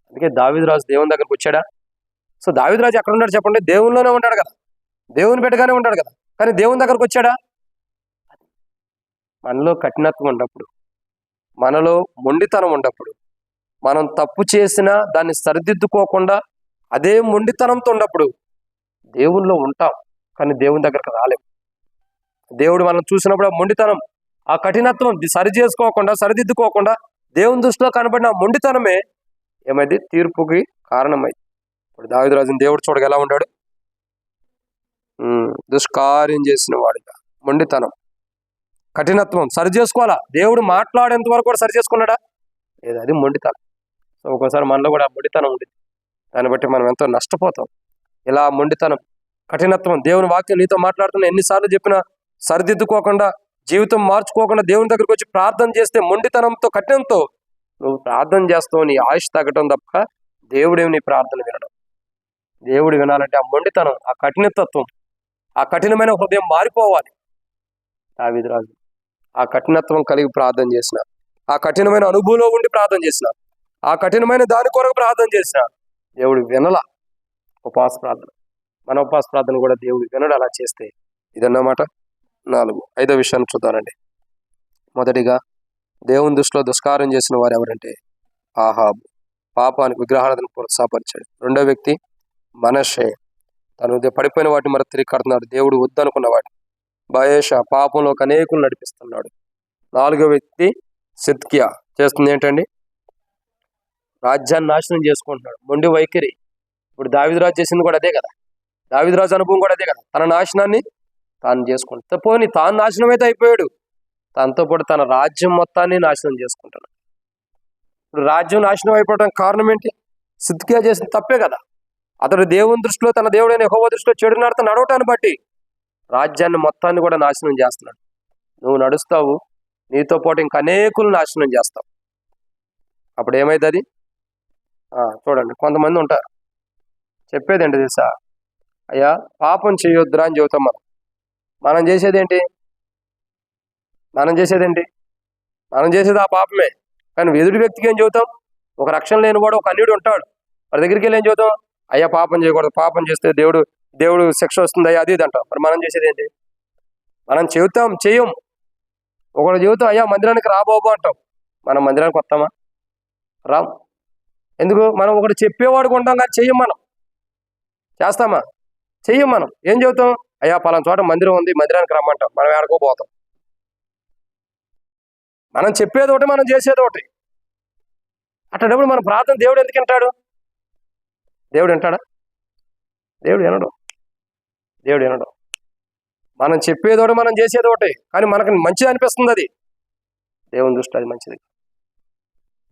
A: అందుకే దావీదు రాజు దేవుని దగ్గరకు వచ్చాడా? సో దావీదు రాజు ఎక్కడ ఉన్నాడు చెప్పండి? దేవునిలోనే ఉంటాడు కదా, దేవుని బిడ్డగానే ఉంటాడు కదా, కానీ దేవుని దగ్గరకు వచ్చాడా? మనలో కఠినత్వం ఉన్నప్పుడు, మనలో మొండితనం ఉన్నప్పుడు, మనం తప్పు చేసినా దాన్ని సరిదిద్దుకోకుండా అదే మొండితనంతో ఉన్నప్పుడు దేవునిలో ఉంటాం, కానీ దేవుని దగ్గరకు రాలేం. దేవుడు మనం చూసినప్పుడు ఆ మొండితనం, ఆ కఠినత్వం సరిదిద్దుకోకుండా దేవుని దృష్టిలో కనబడిన మొండితనమే ఏమైంది? తీర్పుకి కారణమైంది. ఇప్పుడు దావీదు రాజుని దేవుడు చూడగా ఎలా ఉన్నాడు? దుష్కార్యం చేసిన వాడుగా, మొండితనం, కఠినత్వం. సరి చేసుకోవాలా, దేవుడు మాట్లాడేంత వరకు కూడా సరి చేసుకున్నాడా లేదు, అది మొండితనం. సో ఒక్కోసారి మనలో కూడా మొండితనం ఉంది, దాన్ని బట్టి మనం ఎంతో నష్టపోతాం. ఇలా మొండితనం, కఠినత్వం, దేవుని వాక్యం నీతో మాట్లాడుతున్నా ఎన్నిసార్లు చెప్పినా సరిదిద్దుకోకుండా, జీవితం మార్చుకోకుండా దేవుని దగ్గరికి వచ్చి ప్రార్థన చేస్తే మొండితనంతో, కఠినంతో నువ్వు ప్రార్థన చేస్తావు, నీ ఆయుష్ తగ్గటం తప్ప దేవుడేమి నీ ప్రార్థన వినడం. దేవుడు వినాలంటే ఆ మొండితనం, ఆ కఠినతత్వం, ఆ కఠినమైన హృదయం మారిపోవాలి. దావీదు రాజు ఆ కఠినత్వం కలిగి ప్రార్థన చేసిన, ఆ కఠినమైన అనుభవంలో ఉండి ప్రార్థన చేసిన, ఆ కఠినమైన దాని కొరకు ప్రార్థన చేసిన దేవుడు వినల. ఉపవాస ప్రార్థన, మన ఉపవాస ప్రార్థన కూడా దేవుడు వినడు అలా చేస్తే. ఇదన్నమాట 4. 5వ విషయాన్ని చూద్దానండి. మొదటిగా, దేవుని దృష్టిలో దుష్కార్యం చేసిన వారు ఎవరంటే ఆహాబు, పాపానికి విగ్రహాలను ప్రోత్సాహపరిచాడు. 2వ వ్యక్తి మనష్షే, తను పడిపోయిన వాటిని మరి తిరిగి కడుతున్నాడు, దేవుడు వద్దనుకున్న వాటిని. బయేషా, పాపంలోకి అనేకులు నడిపిస్తున్నాడు. 4వ వ్యక్తి సిద్కియా, చేస్తుంది ఏంటండి, రాజ్యాన్ని నాశనం చేసుకుంటున్నాడు, మొండి వైఖరి. ఇప్పుడు దావీదు రాజు చేసింది కూడా అదే కదా, దావీదు రాజు అనుభవం కూడా అదే కదా, తన నాశనాన్ని తాను చేసుకుంటాడు. పోనీ తాను నాశనం అయితే అయిపోయాడు, తనతో పాటు తన రాజ్యం మొత్తాన్ని నాశనం చేసుకుంటాడు. ఇప్పుడు రాజ్యం నాశనం అయిపోవడానికి కారణం ఏంటి, సిద్కియా చేసిన తప్పే కదా. అతడు దేవుని దృష్టిలో, తన దేవుడైన యెహోవా దృష్టిలో చెడు నడవటాన్ని బట్టి రాజ్యాన్ని మొత్తాన్ని కూడా నాశనం చేస్తున్నాడు. నువ్వు నడుస్తావు, నీతో పాటు ఇంక అనేకులు నాశనం చేస్తావు. అప్పుడు ఏమైతుంది? చూడండి, కొంతమంది ఉంటారు చెప్పేది ఏంటి తెలుసా, అయ్యా పాపం చేయొద్దురా అని చెబుతాం. మనం చేసేదేంటి, మనం చేసేది ఆ పాపమే. కానీ ఎదుటి వ్యక్తికి ఏం చెబుతాం? ఒక రక్షణ లేనివాడు, ఒక అన్యుడు ఉంటాడు, వాడి దగ్గరికి వెళ్ళి ఏం చెబుతాం? అయ్యా పాపం చేయకూడదు, పాపం చేస్తే దేవుడు శిక్ష వస్తుంది అయ్యా, అది ఇది అంటాం. మరి మనం చేసేది ఏంటి? మనం చెయ్యం. ఒకడు చెబుతాం, అయ్యా మందిరానికి రాబోబు అంటాం. మనం మందిరానికి వస్తామా? రాం. ఎందుకు? మనం ఒకటి చెప్పేవాడు ఉంటాం కానీ చెయ్యం. మనం చేస్తామా? చెయ్యం. మనం ఏం చెబుతాం? అయ్యా పలానా చోట మందిరం ఉంది, మందిరానికి రమ్మంటాం. మనం ఎక్కడికో పోతాం. మనం చెప్పేది ఒకటి, మనం చేసేది ఒకటి. అట్లాంటప్పుడు మన ప్రార్థన దేవుడు ఎందుకు వింటాడు? దేవుడు వింటాడా? దేవుడు వినడు. మనం చెప్పేది ఒకటి, మనం చేసేది ఒకటి, కానీ మనకు మంచిది అనిపిస్తుంది. అది దేవుని దృష్టిలో అది మంచిది,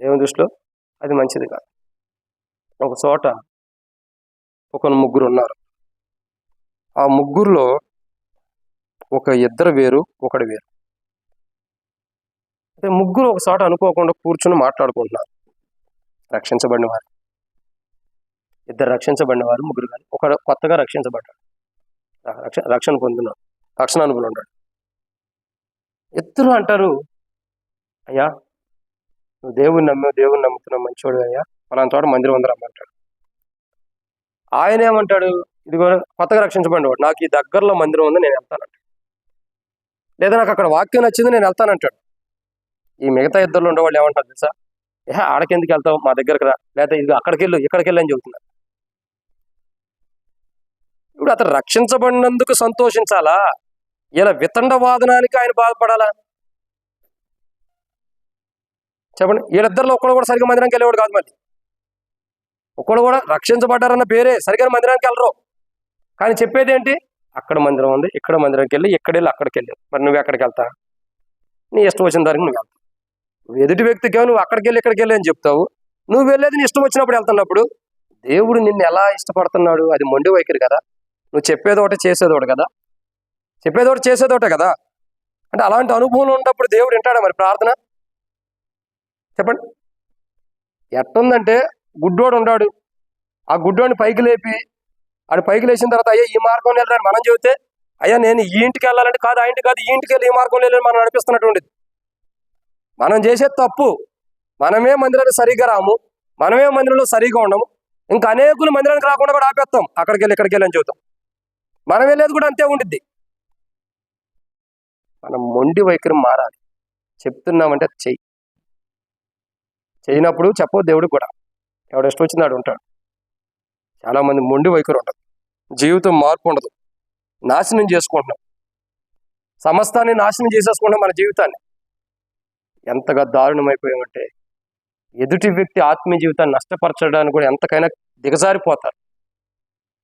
A: దేవుని దృష్టిలో అది మంచిది కాదు. ఒక చోట ముగ్గురు ఉన్నారు. ఆ ముగ్గురులో ఒక ఇద్దరు వేరు, ఒకడు వేరు. అయితే ముగ్గురు ఒక చోట అనుకోకుండా కూర్చుని మాట్లాడుకుంటున్నారు. రక్షించబడిన వారు ఇద్దరు, రక్షించబడిన వారు ముగ్గురు కానీ ఒకడు కొత్తగా రక్షించబడ్డాడు, రక్షణ పొందున్నాడు, రక్షణ అనుభవం ఉన్నాడు. ఇద్దరు అంటారు, అయ్యా నువ్వు దేవుని నమ్ముతున్నావు, మంచివాడు అయ్యా, పలానా చోట మందిరం ఉందని రమ్మంటాడు. ఆయన ఏమంటాడు? ఇదిగో కొత్తగా రక్షించబడినవాడు, నాకు ఈ దగ్గరలో మందిరం ఉంది, నేను వెళ్తానంటాడు. లేదా నాకు అక్కడ వాక్యం నచ్చింది, నేను వెళ్తానంటాడు. ఈ మిగతా ఇద్దరులో ఉండేవాళ్ళు ఏమంటారు తెలుసా? ఆడకెందుకు వెళ్తావు, మా దగ్గరకు రా, లేదా ఇది ఇక్కడికి వెళ్ళి అని చెబుతున్నారు. ఇప్పుడు అతను రక్షించబడినందుకు సంతోషించాలా, ఇలా వితండవాదనానికి ఆయన బాధపడాలా? చెప్పండి. వీళ్ళిద్దరిలో ఒక్కడు కూడా సరిగ్గా మందిరానికి వెళ్ళేవాడు కాదు. మళ్ళీ ఒక్కడు కూడా రక్షించబడ్డారన్న పేరే, సరిగ్గా మందిరానికి వెళ్ళరు. కానీ చెప్పేది ఏంటి? అక్కడ మందిరం ఉంది, ఇక్కడ మందిరానికి వెళ్ళి, అక్కడికి వెళ్ళి. మరి నువ్వు ఎక్కడికి వెళ్తా? నీ ఇష్టం వచ్చిన దానికి నువ్వు వెళ్తావు. నువ్వు ఎదుటి వ్యక్తికి నువ్వు అక్కడికి వెళ్ళి అని చెప్తావు. నువ్వు వెళ్ళేది నీ ఇష్టం వచ్చినప్పుడు వెళ్తున్నప్పుడు దేవుడు నిన్ను ఎలా ఇష్టపడుతున్నాడు? అది మొండి వైఖరి కదా. నువ్వు చెప్పేది ఒకటి, చేసేది ఒకటి కదా. చేసేది ఒకటే కదా. అంటే అలాంటి అనుభవం ఉన్నప్పుడు దేవుడు వింటాడా మరి ప్రార్థన? చెప్పండి. ఎట్టుందంటే, గుడ్డోడు ఉన్నాడు, ఆ గుడ్డోడిని పైకి లేపి, ఆడు పైకి లేచిన తర్వాత అయ్యా ఈ మార్గం వెళ్ళాలని మనం చెబితే, అయ్యా నేను ఈ ఇంటికి వెళ్ళాలంటే కాదు, ఆ ఇంటికి కాదు, ఈ ఇంటికి వెళ్ళి ఈ మార్గం వెళ్ళాలని మనం నడిపిస్తున్నటువంటిది. మనం చేసేది తప్పు. మనమే మందిరానికి సరిగ్గా రాము, మనమే మందిరంలో సరిగ్గా ఉండము, ఇంకా అనేకులు మందిరానికి రాకుండా కూడా ఆపేస్తాం. అక్కడికి వెళ్ళి అని చెబుతాం. మనం వెళ్ళేది కూడా అంతే ఉండిద్ది. మనం మొండి వైఖరి మారాలి. చెప్తున్నామంటే చేయనప్పుడు చెప్పవు దేవుడికి కూడా. ఎవడు ఇష్టం వచ్చింది ఆడు ఉంటాడు. చాలామంది మొండి వైఖరి ఉండదు, జీవితం మార్పు ఉండదు, నాశనం చేసుకుంటున్నాం, సమస్తాన్ని నాశనం చేసేసుకుంటాం మన జీవితాన్ని. ఎంతగా దారుణమైపోయామంటే ఎదుటి వ్యక్తి ఆత్మీయ జీవితాన్ని నష్టపరచడానికి కూడా ఎంతకైనా దిగజారిపోతారు.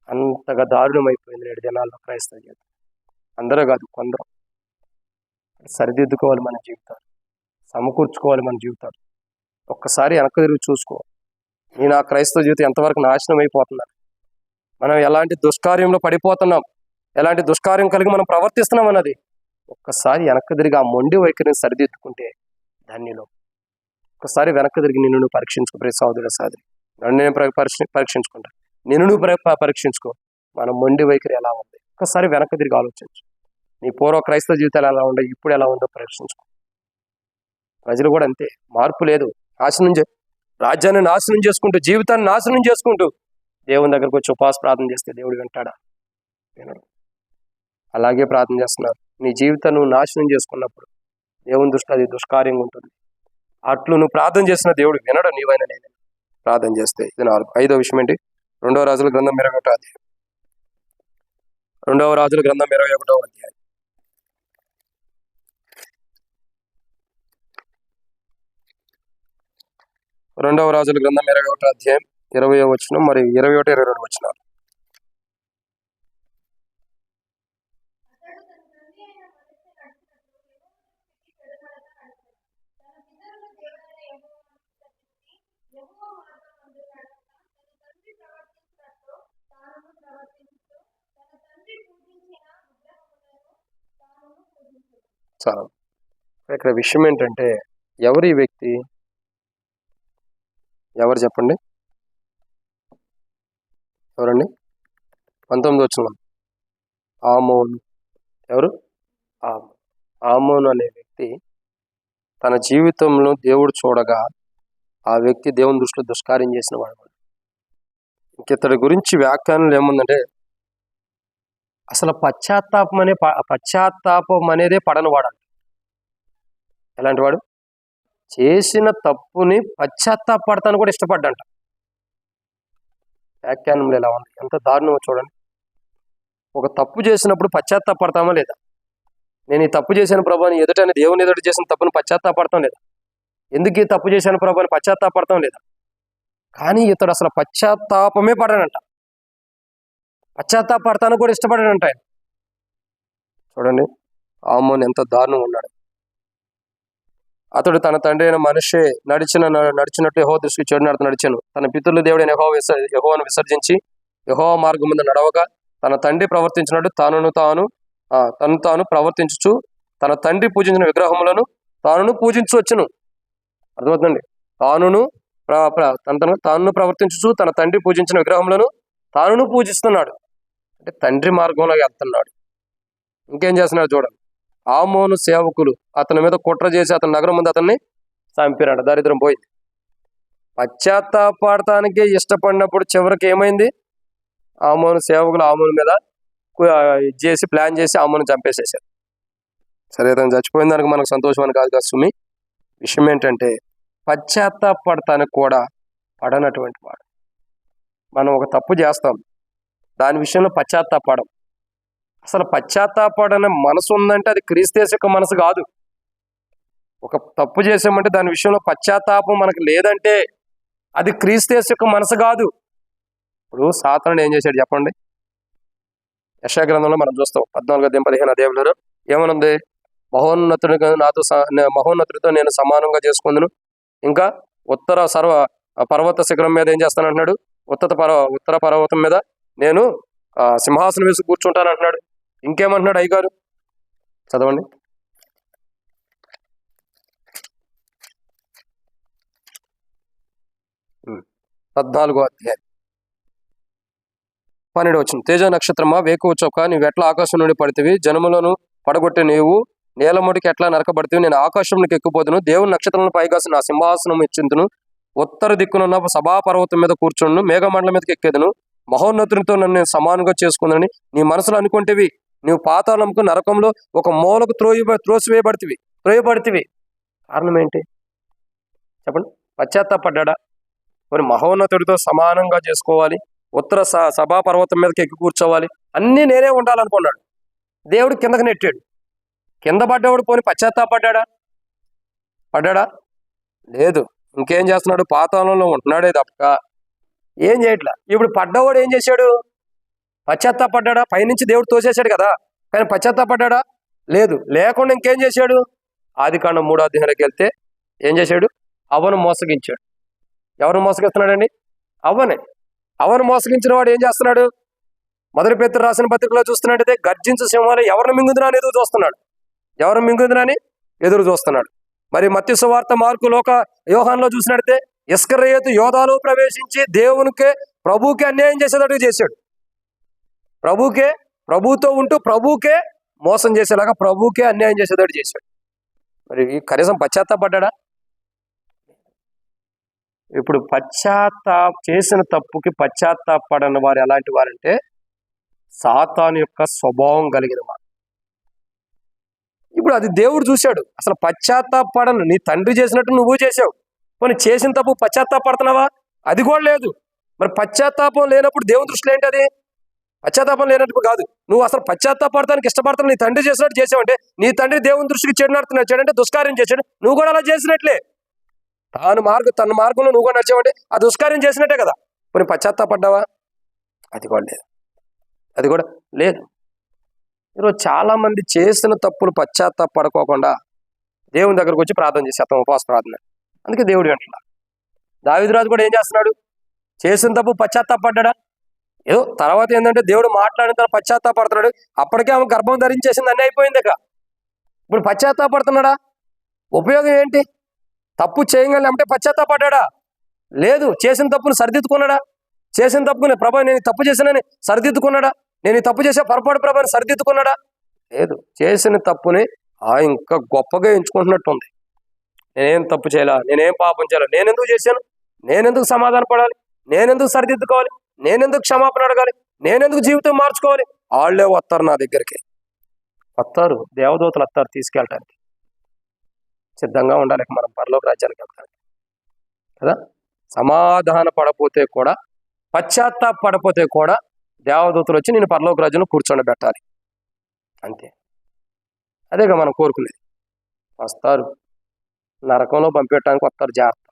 A: అంతగా దారుణమైపోయింది నేడు దినాల్లో క్రైస్తవ జీవితం. అందరూ కాదు, కొందరు. సరిదిద్దుకోవాలి మన జీవితాలు, సమకూర్చుకోవాలి మన జీవితాలు. ఒక్కసారి వెనక్కి తిరిగి చూసుకో, నేను ఆ క్రైస్తవ జీవితం ఎంతవరకు నాశనం అయిపోతున్నాను, మనం ఎలాంటి దుష్కార్యంలో పడిపోతున్నాం, ఎలాంటి దుష్కార్యం కలిగి మనం ప్రవర్తిస్తున్నాం అన్నది ఒక్కసారి వెనక్కి తిరిగి ఆ మొండి వైఖరిని సరిదిద్దుకుంటే ధన్యులు. ఒక్కసారి వెనక్కి తిరిగి నిన్ను నువ్వు పరీక్షించుకో ప్రియ సహోదర సహోదరి. నన్ను నేను పరీక్షించుకుంటా, నిన్ను నువ్వు పరీక్షించుకో. మన మొండి వైఖరి ఎలా ఉంది ఒక్కసారి వెనక్కి తిరిగి ఆలోచించు. నీ పూర్వ క్రైస్తవ జీవితాలు ఎలా ఉండవు, ఇప్పుడు ఎలా ఉందో పరీక్షించుకో. ప్రజలు కూడా అంతే, మార్పు లేదు. రాజ్యాన్ని నాశనం చేసుకుంటూ, జీవితాన్ని నాశనం చేసుకుంటూ దేవుని దగ్గరకు వచ్చి ఉపవాస ప్రార్థన చేస్తే దేవుడు వింటాడా? వినడు. అలాగే ప్రార్థన చేస్తున్నారు. నీ జీవితాన్ని నువ్వు నాశనం చేసుకున్నప్పుడు దేవుని దృష్టి అది దుష్కార్యంగా ఉంటుంది. అట్లు నువ్వు ప్రార్థన చేసిన దేవుడు వినడు, నీవైనా నేను ప్రార్థన చేస్తే. ఇది 4. 5వ విషయం ఏంటి? 2వ రాజుల గ్రంథం 21వ అధ్యాయం. 2వ రాజుల గ్రంథం 21వ అధ్యాయం. 2వ రాజుల గ్రంథం 21వ అధ్యాయం 20వ వచనం మరియు 21, 22 వచనాలు. చాలా ఇక్కడ విషయం ఏంటంటే, ఎవరు ఈ వ్యక్తి? ఎవరు చెప్పండి? ఎవరండి? 19వ వచనం. ఆమోను. ఎవరు? ఆమోను అనే వ్యక్తి తన జీవితంలో దేవుడు చూడగా ఆ వ్యక్తి దేవుని దృష్టిలో దుష్కార్యం చేసిన వాడు. ఇతడి గురించి వ్యాఖ్యానంలో ఏముందంటే, అసలు పశ్చాత్తాపం అనేదే పడని వాడు. ఎలాంటి వాడు? చేసిన తప్పుని పశ్చాత్తాపడతాను కూడా ఇష్టపడ్డంట. వ్యాఖ్యానంలో ఎలా ఉంది, ఎంత దారుణమో చూడండి. ఒక తప్పు చేసినప్పుడు పశ్చాత్తాపడతామా లేదా? నేను ఈ తప్పు చేశాను ప్రభు అని ఎదుటని దేవుని ఎదుట చేసిన తప్పును పశ్చాత్తాపడతాం లేదా? ఎందుకు ఈ తప్పు చేశాను ప్రభు అని పశ్చాత్తాపడతాం లేదా? కానీ ఇతడు అసలు పశ్చాత్తాపమే పడనంట, పశ్చాత్తాపడతాను కూడా ఇష్టపడనంట ఆయన. చూడండి ఆమోను ఎంత దారుణంగా ఉన్నాడు. అతడు తన తండ్రి అయిన మనిషి నడిచినట్టు యెహోవా దృష్టికి చెడు నడిచాను. తన పితరుల దేవుడైన యెహోవాను విసర్జించి యెహోవా మార్గం ముందు నడవగా తన తండ్రి ప్రవర్తించినట్టు తను తాను ప్రవర్తించుచు తన తండ్రి పూజించిన విగ్రహములను తాను పూజించవచ్చును. అర్థమవుతుందండి? తాను ప్రవర్తించుచు తన తండ్రి పూజించిన విగ్రహములను తాను పూజిస్తున్నాడు. అంటే తండ్రి మార్గంలో వెళ్తున్నాడు. ఇంకేం చేస్తున్నాడు చూడండి. ఆమోను సేవకులు అతని మీద కుట్ర చేసి అతని నగరం ముందు అతన్ని చంపినాడు. దరిద్రం పోయింది. పశ్చాత్తాపడటానికి ఇష్టపడినప్పుడు చివరికి ఏమైంది? ఆమోను సేవకులు ఆమోను మీద చేసి ప్లాన్ చేసి ఆమోను చంపేసేసారు. సరే, అతను చచ్చిపోయిన దానికి మనకు సంతోషం అని కాదు కదా సుమి. విషయం ఏంటంటే, పశ్చాత్తాపడటానికి కూడా పడనటువంటి వాడు. మనం ఒక తప్పు చేస్తాం, దాని విషయంలో పశ్చాత్తాపడం. అసలు పశ్చాత్తాపడనే మనసు ఉందంటే అది క్రీస్తు యొక్క మనసు కాదు. ఒక తప్పు చేసామంటే దాని విషయంలో పశ్చాత్తాపం మనకు లేదంటే అది క్రీస్తు యొక్క మనసు కాదు. ఇప్పుడు సాతానుడు ఏం చేశాడు చెప్పండి? యెషయా గ్రంథంలో మనం చూస్తాం 14:15 దేవుడు ఏమనుంది? మహోన్నతుడితో నేను సమానంగా చేసుకుందును, ఇంకా ఉత్తర పర్వత శిఖరం మీద ఏం చేస్తానంటున్నాడు? ఉత్తర పర్వతం మీద నేను సింహాసనం వేసి కూర్చుంటాను అంటున్నాడు. ఇంకేమంటున్నాడు అయ్యగారు? చదవండి. పద్నాలుగో అధ్యాయం 12 వచనం. తేజ నక్షత్రమా వేకువ చొక్క, నీవు ఎట్లా ఆకాశం నుండి పడితివి, జనములను పడగొట్టి నీవు నేలముడికి ఎట్లా నరకబడితివి. నేను ఆకాశంలోకి ఎక్కిపోదును, దేవుని నక్షత్రాలను పైగాసి నా సింహాసనం ఇచ్చిందును, ఉత్తర దిక్కునున్న సభాపర్వతం మీద కూర్చుండును, మేఘమండలం మీదకి ఎక్కేదును, మహోన్నతునితో నన్ను నేను సమానంగా చేసుకుందని నీ మనసులో అనుకుంటేవి. నీవు పాతాళంకు నరకంలో ఒక మూలకు త్రోయబడితివి. కారణం ఏంటి చెప్పండి? పశ్చాత్తాపడ్డా? మరి మహోన్నతుడితో సమానంగా చేసుకోవాలి, ఉత్తర సభాపర్వతం మీదకి ఎక్కి కూర్చోవాలి, అన్నీ నేనే ఉండాలనుకున్నాడు. దేవుడు కిందకి నెట్టాడు. కింద పడ్డవాడు పోని పడ్డాడా? లేదు. ఇంకేం చేస్తున్నాడు? పాతాళంలో ఉంటున్నాడే తప్ప ఏం చేయట్లా. ఇప్పుడు పడ్డవాడు ఏం చేశాడు? పశ్చాత్తాపడ్డా? పైనుంచి దేవుడు తోసేశాడు కదా, కానీ పశ్చాత్తాపడ్డా? లేదు. లేకుండా ఇంకేం చేశాడు? ఆదికాండం 3వ అధ్యాయంలోకి వెళ్తే ఏం చేశాడు? అవ్వను మోసగించాడు. ఎవరు మోసగిస్తున్నాడండి? అవ్వనే. అవ్వను మోసగించిన వాడు ఏం చేస్తున్నాడు? మొదటి పేతురు రాసిన పత్రికలో చూస్తున్నట్టయితే గర్జించు సింహాలు ఎవరిని మింగుదునా అని ఎదురు చూస్తున్నాడు. ఎవరిని మింగుదునా అని ఎదురు చూస్తున్నాడు. మరి మత్తయి సువార్త, మార్కు, లోక, యోహానులో చూసినట్టయితే ఇస్కరియోతు యోధాలో ప్రవేశించి ప్రభువుకే అన్యాయం చేసేటట్టు చేశాడు. ప్రభువుతో ఉంటూ ప్రభువుకే మోసం చేసేలాగా ప్రభువుకే అన్యాయం చేసేటట్టు చేశాడు. మరి కనీసం పశ్చాత్తాపడ్డా? ఇప్పుడు చేసిన తప్పుకి పశ్చాత్తాపడని వారు ఎలాంటి వారంటే సాతాను యొక్క స్వభావం కలిగిన వారు. ఇప్పుడు అది దేవుడు చూశాడు. అసలు పశ్చాత్తాపడను, నీ తండ్రి చేసినట్టు నువ్వు చేసావు, కొన్ని చేసిన తప్పు పశ్చాత్తాపడుతున్నావా? అది కూడా లేదు. మరి పశ్చాత్తాపం లేనప్పుడు దేవుని దృష్టిలో ఏంటి? అది పశ్చాత్తాపం లేనట్టు కాదు. నువ్వు అసలు పశ్చాత్తాపడతానికి ఇష్టపడతావు, నీ తండ్రి చేసినట్టు చేసావంటే నీ తండ్రి దేవుని దృష్టికి చెడు నడుతున్నాడు, చెడంటే దుష్కార్యం చేశాడు, నువ్వు కూడా అలా చేసినట్లే. తన మార్గంలో నువ్వు కూడా నడిచావంటే ఆ దుష్కార్యం చేసినట్టే కదా. కొన్ని పశ్చాత్తాపడ్డావా? అది కూడా లేదు. ఈరోజు చాలా మంది చేసిన తప్పులు పశ్చాత్తాపడుకోకుండా దేవుని దగ్గరకు వచ్చి ప్రార్థన చేసేస్తాం, ఉపవాస ప్రార్థన. అందుకే దేవుడు అంటున్నాడు. దావీదు రాజు కూడా ఏం చేస్తున్నాడు? చేసిన తప్పు పశ్చాత్తాపడ్డా? ఏదో తర్వాత ఏంటంటే దేవుడు మాట్లాడిన తర్వాత పశ్చాత్తాపడుతున్నాడు. అప్పటికే ఆమె గర్భం ధరించేసింది, అన్నీ అయిపోయింది. ఇప్పుడు పశ్చాత్తాపడుతున్నాడా? ఉపయోగం ఏంటి? తప్పు చేయగలంటే పశ్చాత్తాపడ్డా? లేదు. చేసిన తప్పును సరిదిద్దుకున్నాడా? చేసిన తప్పుని ప్రభా నేను తప్పు చేశానని సరిదిద్దుకున్నాడా? నేను ఈ తప్పు చేసే పొరపాటు ప్రభాని సరిదిద్దుకున్నాడా? లేదు. చేసిన తప్పుని ఇంకా గొప్పగా ఎంచుకుంటున్నట్టుంది. నేనేం తప్పు చేయాలా, నేనేం పాపం చేయాలా, నేనెందుకు చేశాను, నేనెందుకు సమాధాన పడాలి, నేనెందుకు సరిదిద్దుకోవాలి, నేనెందుకు క్షమాపణ అడగాలి, నేనెందుకు జీవితం మార్చుకోవాలి? వాళ్ళే వస్తారు, నా దగ్గరికి వస్తారు, దేవదూతలు వస్తారు తీసుకెళ్ళటానికి. సిద్ధంగా ఉండాలి మనం పరలోక రాజ్యానికి వెళ్తానికి కదా. సమాధాన పడపోతే కూడా, పశ్చాత్తాపడపోతే కూడా దేవదూతలు వచ్చి నేను పరలోక రాజ్యంలో కూర్చోబెట్టాలి. అంతే. అదేగా మనం కోరుకునేది. వస్తారు, నరకంలో పంపించడానికి వస్తారు. జాగ్రత్త.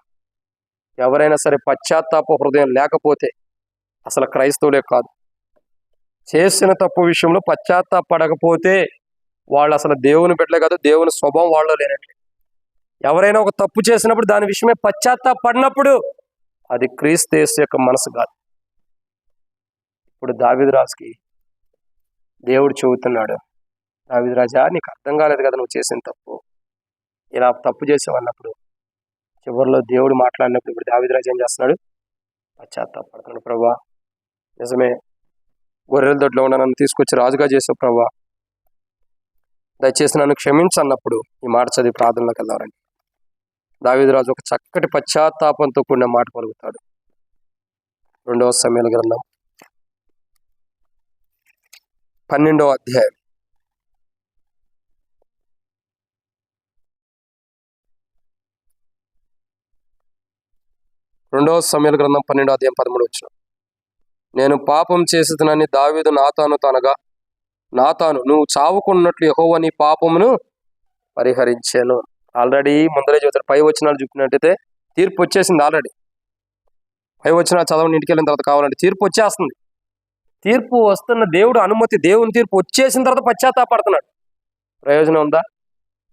A: ఎవరైనా సరే పశ్చాత్తాప హృదయం లేకపోతే అసలు క్రైస్తవులే కాదు. చేసిన తప్పు విషయంలో పశ్చాత్తాపడకపోతే వాళ్ళు అసలు దేవుని బిడ్డలే కాదు, దేవుని స్వభావం వాళ్ళలో లేనట్లే. ఎవరైనా ఒక తప్పు చేసినప్పుడు దాని విషయమే పశ్చాత్తాపడినప్పుడు అది క్రీస్తు యేసు యొక్క మనసు కాదు. ఇప్పుడు దావీదు రాజుకి దేవుడు చెబుతున్నాడు, దావీదు రాజా నీకు అర్థం కాలేదు కదా నువ్వు చేసిన తప్పు, ఇలా తప్పు చేసావన్నప్పుడు చివరిలో దేవుడు మాట్లాడినప్పుడు ఇప్పుడు దావీదు రాజు ఏం చేస్తున్నాడు? పశ్చాత్తాపడుతున్నాడు. ప్రభువా నిజమే, గొర్రెల దొడ్లో ఉన్న నన్ను తీసుకొచ్చి రాజుగా చేసావు ప్రభువా, దయచేసి నన్ను క్షమించన్నప్పుడు ఈ మాట చదివి ప్రార్థనలోకి వెళ్దారండి. దావీదు రాజు ఒక చక్కటి పశ్చాత్తాపంతో కూడిన మాట పలుకుతాడు. 2వ సమూయేలు గ్రంథం 12వ అధ్యాయం 2వ సమూయేలు గ్రంథం 12వ అధ్యాయం 13వ వచనం. నేను పాపం చేసేదనని దావీదు నాతానుతో అనగా, నాతాను నువ్వు చావుకున్నట్లు యెహోవా నీ పాపమును పరిహరించాను. ఆల్రెడీ ముందరే చెబుతారు. పై వచనాలు చూపినట్టయితే తీర్పు వచ్చేసింది. ఆల్రెడీ పై వచనాలు చదవండి, ఇంటికి వెళ్ళిన తర్వాత కావాలంటే తీర్పు వచ్చేస్తుంది. తీర్పు వస్తున్న దేవుడు అనుమతి, దేవుని తీర్పు వచ్చేసిన తర్వాత పశ్చాత్తాపడుతున్నాడు. ప్రయోజనం ఉందా?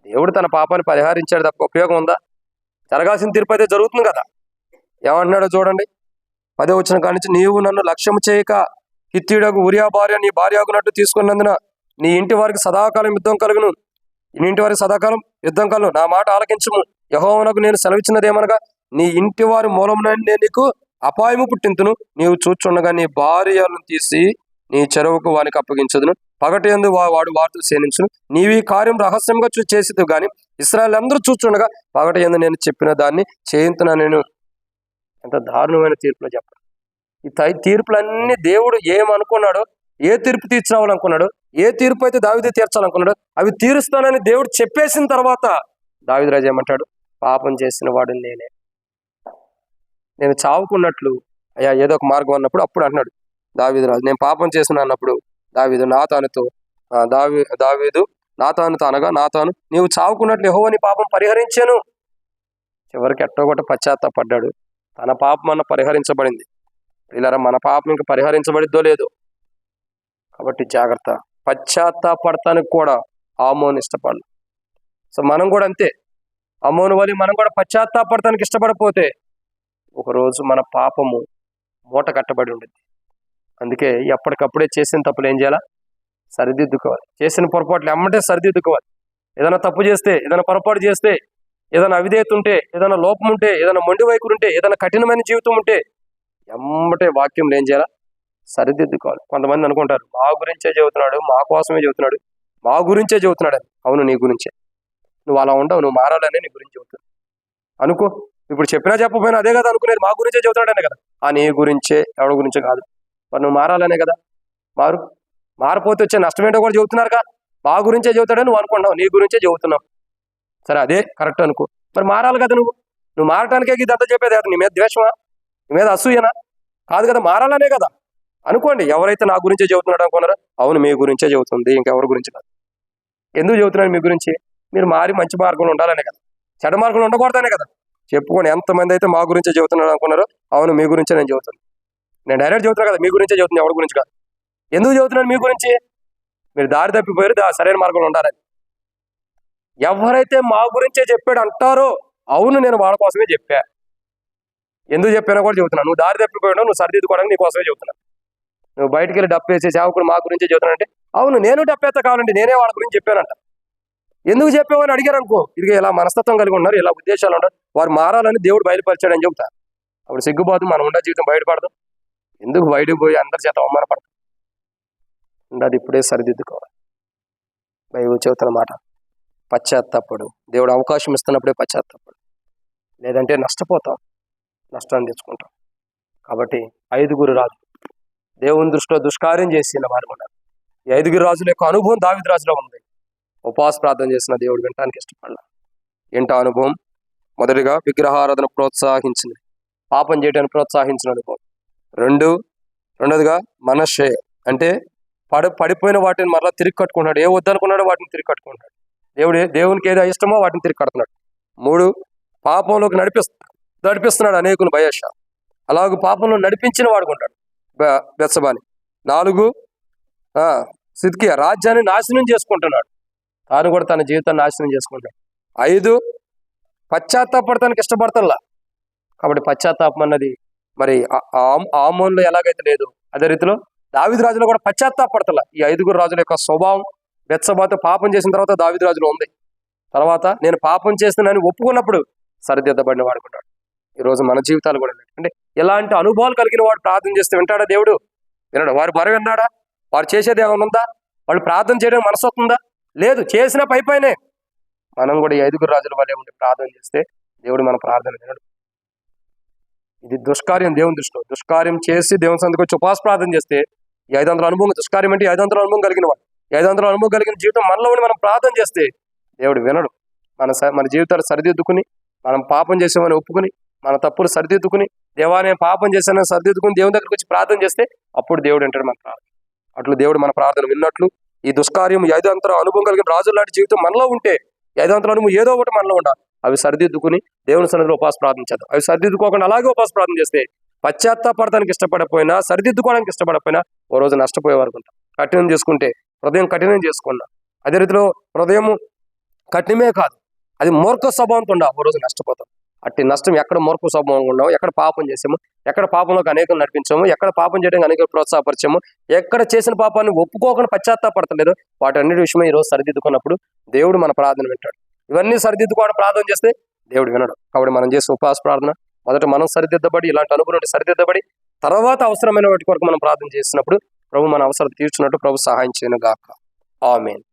A: దేవుడు తన పాపాన్ని పరిహరించాడు తప్ప ఉపయోగం ఉందా? జరగాల్సిన తీర్పు అయితే జరుగుతుంది కదా. ఏమంటున్నాడో చూడండి. 10వ వచనం కాడి నుంచి, నీవు నన్ను లక్ష్యం చేయక హిత్తీయుడగు ఉరియా భార్య నీ భార్య ఆగునట్టు తీసుకున్నందున నీ ఇంటి వారికి సదాకాలం యుద్ధం కలుగును. నీ ఇంటి వారికి సదాకాలం యుద్ధం కలుగు. నా మాట ఆలకించుము. యెహోవానకు నేను సెలవిచ్చినదేమనగా, నీ ఇంటి వారి మూలమున నేను నీకు అపాయము పుట్టింతును. నీవు చూచుండగా నీ భార్యను తీసి నీ చెరువుకు వానికి అప్పగించదును. పగటి యందు వాడు వారితో సేనించును. నీవు ఈ కార్యం రహస్యంగా చేసేది కానీ ఇశ్రాయేలు అందరూ చూచుండగా పగటి యందు నేను చెప్పిన దాన్ని చేయించున్నా. నేను ఎంత దారుణమైన తీర్పులో చెప్పాను. ఈ తీర్పులన్నీ దేవుడు ఏమనుకున్నాడో, ఏ తీర్పు తీర్చాలనుకున్నాడు, ఏ తీర్పు అయితే దావీదు తీర్చాలనుకున్నాడు అవి తీరుస్తానని దేవుడు చెప్పేసిన తర్వాత దావీదు రాజు ఏమంటాడు? పాపం చేసిన వాడు నేనే, నేను చావుకున్నట్లు అయ్యా ఏదో ఒక మార్గం అన్నప్పుడు అప్పుడు అంటున్నాడు దావీదు రాజు, నేను పాపం చేసిన అన్నప్పుడు దావీదు నాతానుతో అనగా, నాతాను నీవు చావుకున్నట్లు యెహోవా నీ పాపం పరిహరించాను. చివరికి ఎట్టోగొట్ట పశ్చాత్తాపడ్డాడు. తన పాపం అన్న పరిహరించబడింది. ఇలా మన పాపం ఇంకా పరిహరించబడిద్దో లేదో. కాబట్టి జాగ్రత్త. పశ్చాత్తాపడటానికి కూడా ఆమోను ఇష్టపడలేదు. సో మనం కూడా అంతే, అమ్మోను వలి మనం కూడా పశ్చాత్తాపడటానికి ఇష్టపడకపోతే ఒకరోజు మన పాపము మూట కట్టబడి ఉండేది. అందుకే ఎప్పటికప్పుడే చేసిన తప్పులు ఏం చేయాలా? సరిదిద్దుకోవాలి. చేసిన పొరపాట్లు ఎమ్మటే సరిదిద్దుకోవాలి. ఏదైనా తప్పు చేస్తే, ఏదైనా పొరపాటు చేస్తే, ఏదైనా అవిధేయత ఉంటే, ఏదైనా లోపం ఉంటే, ఏదైనా మొండి వైఖరి ఉంటే, ఏదైనా కఠినమైన జీవితం ఉంటే ఎమ్మటే వాక్యం ఏం చేయాలా? సరిదిద్దుకోవాలి. కొంతమంది అనుకుంటారు మా గురించే చెబుతున్నాడు, మా కోసమే చెబుతున్నాడు, మా గురించే చెబుతున్నాడు అని. అవును, నీ గురించే. నువ్వు అలా ఉండవు, నువ్వు మారాలనే నీ గురించి చెబుతున్నాడు అనుకో. ఇప్పుడు చెప్పినా చెప్పకపోయినా అదే కదా అనుకునేది, మా గురించే చెబుతున్నాడనే కదా. ఆ నీ గురించే, ఎవరి గురించే కాదు. మరి నువ్వు మారాలనే కదా. మారిపోతే వచ్చే నష్టం ఏంటో కూడా చెబుతున్నారుగా. మా గురించే చెబుతాడని నువ్వు అనుకుంటున్నావు, నీ గురించే చెబుతున్నావు. సరే, అదే కరెక్ట్ అనుకో. మరి మారాలి కదా. నువ్వు మారటానికే ఇదంతా చెప్పేది కదా. నీ మీద ద్వేషమా, నీ మీద అసూయనా? కాదు కదా, మారాలనే కదా. అనుకోండి, ఎవరైతే నా గురించే చెబుతున్నాడు అనుకున్నారో, అవును మీ గురించే చెబుతుంది, ఇంకెవరి గురించి కాదు. ఎందుకు చెబుతున్నాడు మీ గురించి? మీరు మారి మంచి మార్గంలో ఉండాలనే కదా, చెడ్డ మార్గంలో ఉండకూడదనే కదా. చెప్పుకోండి, ఎంతమంది అయితే మా గురించే చెబుతున్నాడు అనుకున్నారో, అవును మీ గురించే నేను చెబుతాను. నేను డైరెక్ట్ చెబుతున్నా కదా, మీ గురించే చెబుతుంది, ఎవరి గురించి కాదు. ఎందుకు చెబుతున్నాను మీ గురించి? మీరు దారి తప్పిపోయారు, సరైన మార్గంలో ఉండాలని. ఎవరైతే మా గురించే చెప్పాడు అంటారో, అవును నేను వాళ్ళ కోసమే చెప్పా. ఎందుకు చెప్పానో కూడా చెబుతున్నాను. నువ్వు దారి తప్పిపోయాడు, నువ్వు సరిదిద్దుకోవడానికి నీ కోసమే చెబుతున్నాను. నువ్వు బయటికి వెళ్ళి డప్పేసి సేవకుడు మా గురించే చెబుతున్నానంటే, అవును నేను డప్పేస్తా కావాలండి, నేనే వాళ్ళ గురించి చెప్పానంట. ఎందుకు చెప్పావని అడిగారు అనుకో, ఇది ఇలా మనస్తత్వం కలిగి ఉన్నారు, ఇలా ఉద్దేశాలు ఉన్నారు, వారు మారాలని దేవుడు బయలుపరిచాడని చెబుతారు. అప్పుడు సిగ్గుబాటు, మనం ఉన్న జీవితం బయటపడదు. ఎందుకు బయటకు పోయి అందరి చేత అవమానపడతాం? అది ఇప్పుడే సరిదిద్దుకోవాలి. బైబిల్ చెబుతున్న మాట, పశ్చాత్తాపడు. దేవుడు అవకాశం ఇస్తున్నప్పుడే పశ్చాత్తాపడు, లేదంటే నష్టపోతాం, నష్టాన్ని తెచ్చుకుంటాం. కాబట్టి 5 రాజులు దేవుని దృష్టిలో దుష్కార్యం చేసిన వారు ఉన్నారు. ఈ 5 రాజుల యొక్క అనుభవం దావీదు రాజులో ఉంది. ఉపవాస ప్రార్థన చేసిన దేవుడు వినటానికి ఇష్టపడాలి. ఏంటో అనుభవం? మొదటిగా విగ్రహారాధన ప్రోత్సహించింది, పాపం చేయడానికి ప్రోత్సహించిన అనుభవం. రెండోదిగా మనషే, అంటే పడిపోయిన వాటిని మరలా తిరిగి కట్టుకుంటున్నాడు. ఏ వద్దనుకున్నాడో వాటిని తిరిగి కట్టుకుంటున్నాడు. దేవునికి ఏదో ఇష్టమో వాటిని తిరిగి కడుతున్నాడు. 3, పాపంలోకి నడిపిస్తున్నాడు అనేకులు భయష. అలాగే పాపంలో నడిపించిన వాడుకుంటాడు బెత్షెబాని. 4, సిద్కియా రాజ్యాన్ని నాశనం చేసుకుంటున్నాడు, తాను కూడా తన జీవితాన్ని నాశనం చేసుకుంటాడు. 5, పశ్చాత్తాపడటానికి ఇష్టపడతల్లా. కాబట్టి పశ్చాత్తాపం అన్నది మరి ఆమోన్లో ఎలాగైతే లేదు, అదే రీతిలో దావీదు రాజులో కూడా పశ్చాత్తాపడతల్లా. ఈ 5 రాజుల యొక్క స్వభావం బెత్షెబాతో పాపం చేసిన తర్వాత దావీదు రాజులో ఉంది. తర్వాత నేను పాపం చేస్తున్నానని ఒప్పుకున్నప్పుడు సరిదిద్దబడిన వాడుకుంటాడు. ఈరోజు మన జీవితాలు కూడా అంటే ఇలాంటి అనుభవాలు కలిగిన వాడు ప్రార్థన చేస్తే వింటాడా దేవుడు? వినడు. వారు బరువు విన్నాడా? వారు చేసేది ఏమైనా ఉందా? వాళ్ళు ప్రార్థన చేయడం మనసు వస్తుందా? లేదు. చేసిన పైనే మనం కూడా ఈ 5 రాజుల వల్లే ఉండి ప్రార్థన చేస్తే దేవుడు మన ప్రార్థన వినడు. ఇది దుష్కార్యం. దేవుని దృష్టిలో దుష్కార్యం చేసి దేవుని సందుకు వచ్చి ఉపవాస ప్రార్థన చేస్తే ఈ 500 అనుభవం, దుష్కార్యం అంటే 500 అనుభవం కలిగిన వాడు, 500 అనుభవం కలిగిన జీవితం మనలో ఉండి మనం ప్రార్థన చేస్తే దేవుడు వినడు. మన జీవితాలు సరిదిద్దుకుని, మనం పాపం చేసామని ఒప్పుకుని, మన తప్పులు సరిదిద్దుకుని, దేవా నేను పాపం చేశానని సరిదిద్దుకుని దేవుని దగ్గరికి వచ్చి ప్రార్థన చేస్తే అప్పుడు దేవుడు అంటాడు మన ప్రార్థన. అట్లు దేవుడు మన ప్రార్థన విన్నట్లు ఈ దుష్కార్యం 500 అనుభవం కలిగిన రాజుల లాంటి జీవితం మనలో ఉంటే, 500 అనుభవం ఏదో ఒకటి మనలో ఉండాలి. అవి సరిదిద్దుకుని దేవుని సన్నిధిలో ఉపవాస ప్రార్థన చేద్దాం. అవి సరిదిద్దుకోకుండా అలాగే ఉపవాస ప్రార్థన చేస్తే పశ్చాత్తాపడటానికి ఇష్టపడకపోయినా, సరిదిద్దుకోవడానికి ఇష్టపడకపోయినా ఓ రోజు నష్టపోయే వరకు ఉంటాం. కఠినం చేసుకుంటే హృదయం కఠినం చేసుకున్నా, అదే రీతిలో హృదయం కఠినమే కాదు, అది మూర్ఖ స్వభావంతో ఉండాలి, ఓ రోజు నష్టపోతాం. అట్టి నష్టం ఎక్కడ మూర్ఖ స్వభావంగా ఉన్నాము, ఎక్కడ పాపం చేసాము, ఎక్కడ పాపంలోకి అనేకలు నడిపించాము, ఎక్కడ పాపం చేయడానికి అనేక ప్రోత్సాహపరిచాము, ఎక్కడ చేసిన పాపాన్ని ఒప్పుకోకుండా పశ్చాత్తాపడతలేదు, వాటన్నిటి విషయమై ఈరోజు సరిదిద్దుకున్నప్పుడు దేవుడు మన ప్రార్థన వింటాడు. ఇవన్నీ సరిదిద్దుకోవడం ప్రార్థన చేస్తే దేవుడు వినడు. కాబట్టి మనం చేసే ఉపవాస ప్రార్థన మొదట మనం సరిదిద్దబడి, ఇలాంటి అనుభవం సరిదిద్దబడి, తర్వాత అవసరమైన వాటి కొరకు మనం ప్రార్థన చేసినప్పుడు ప్రభు మన అవసరం తీర్చినట్టు ప్రభు సహాయం చేయను గాక. ఆమేన్.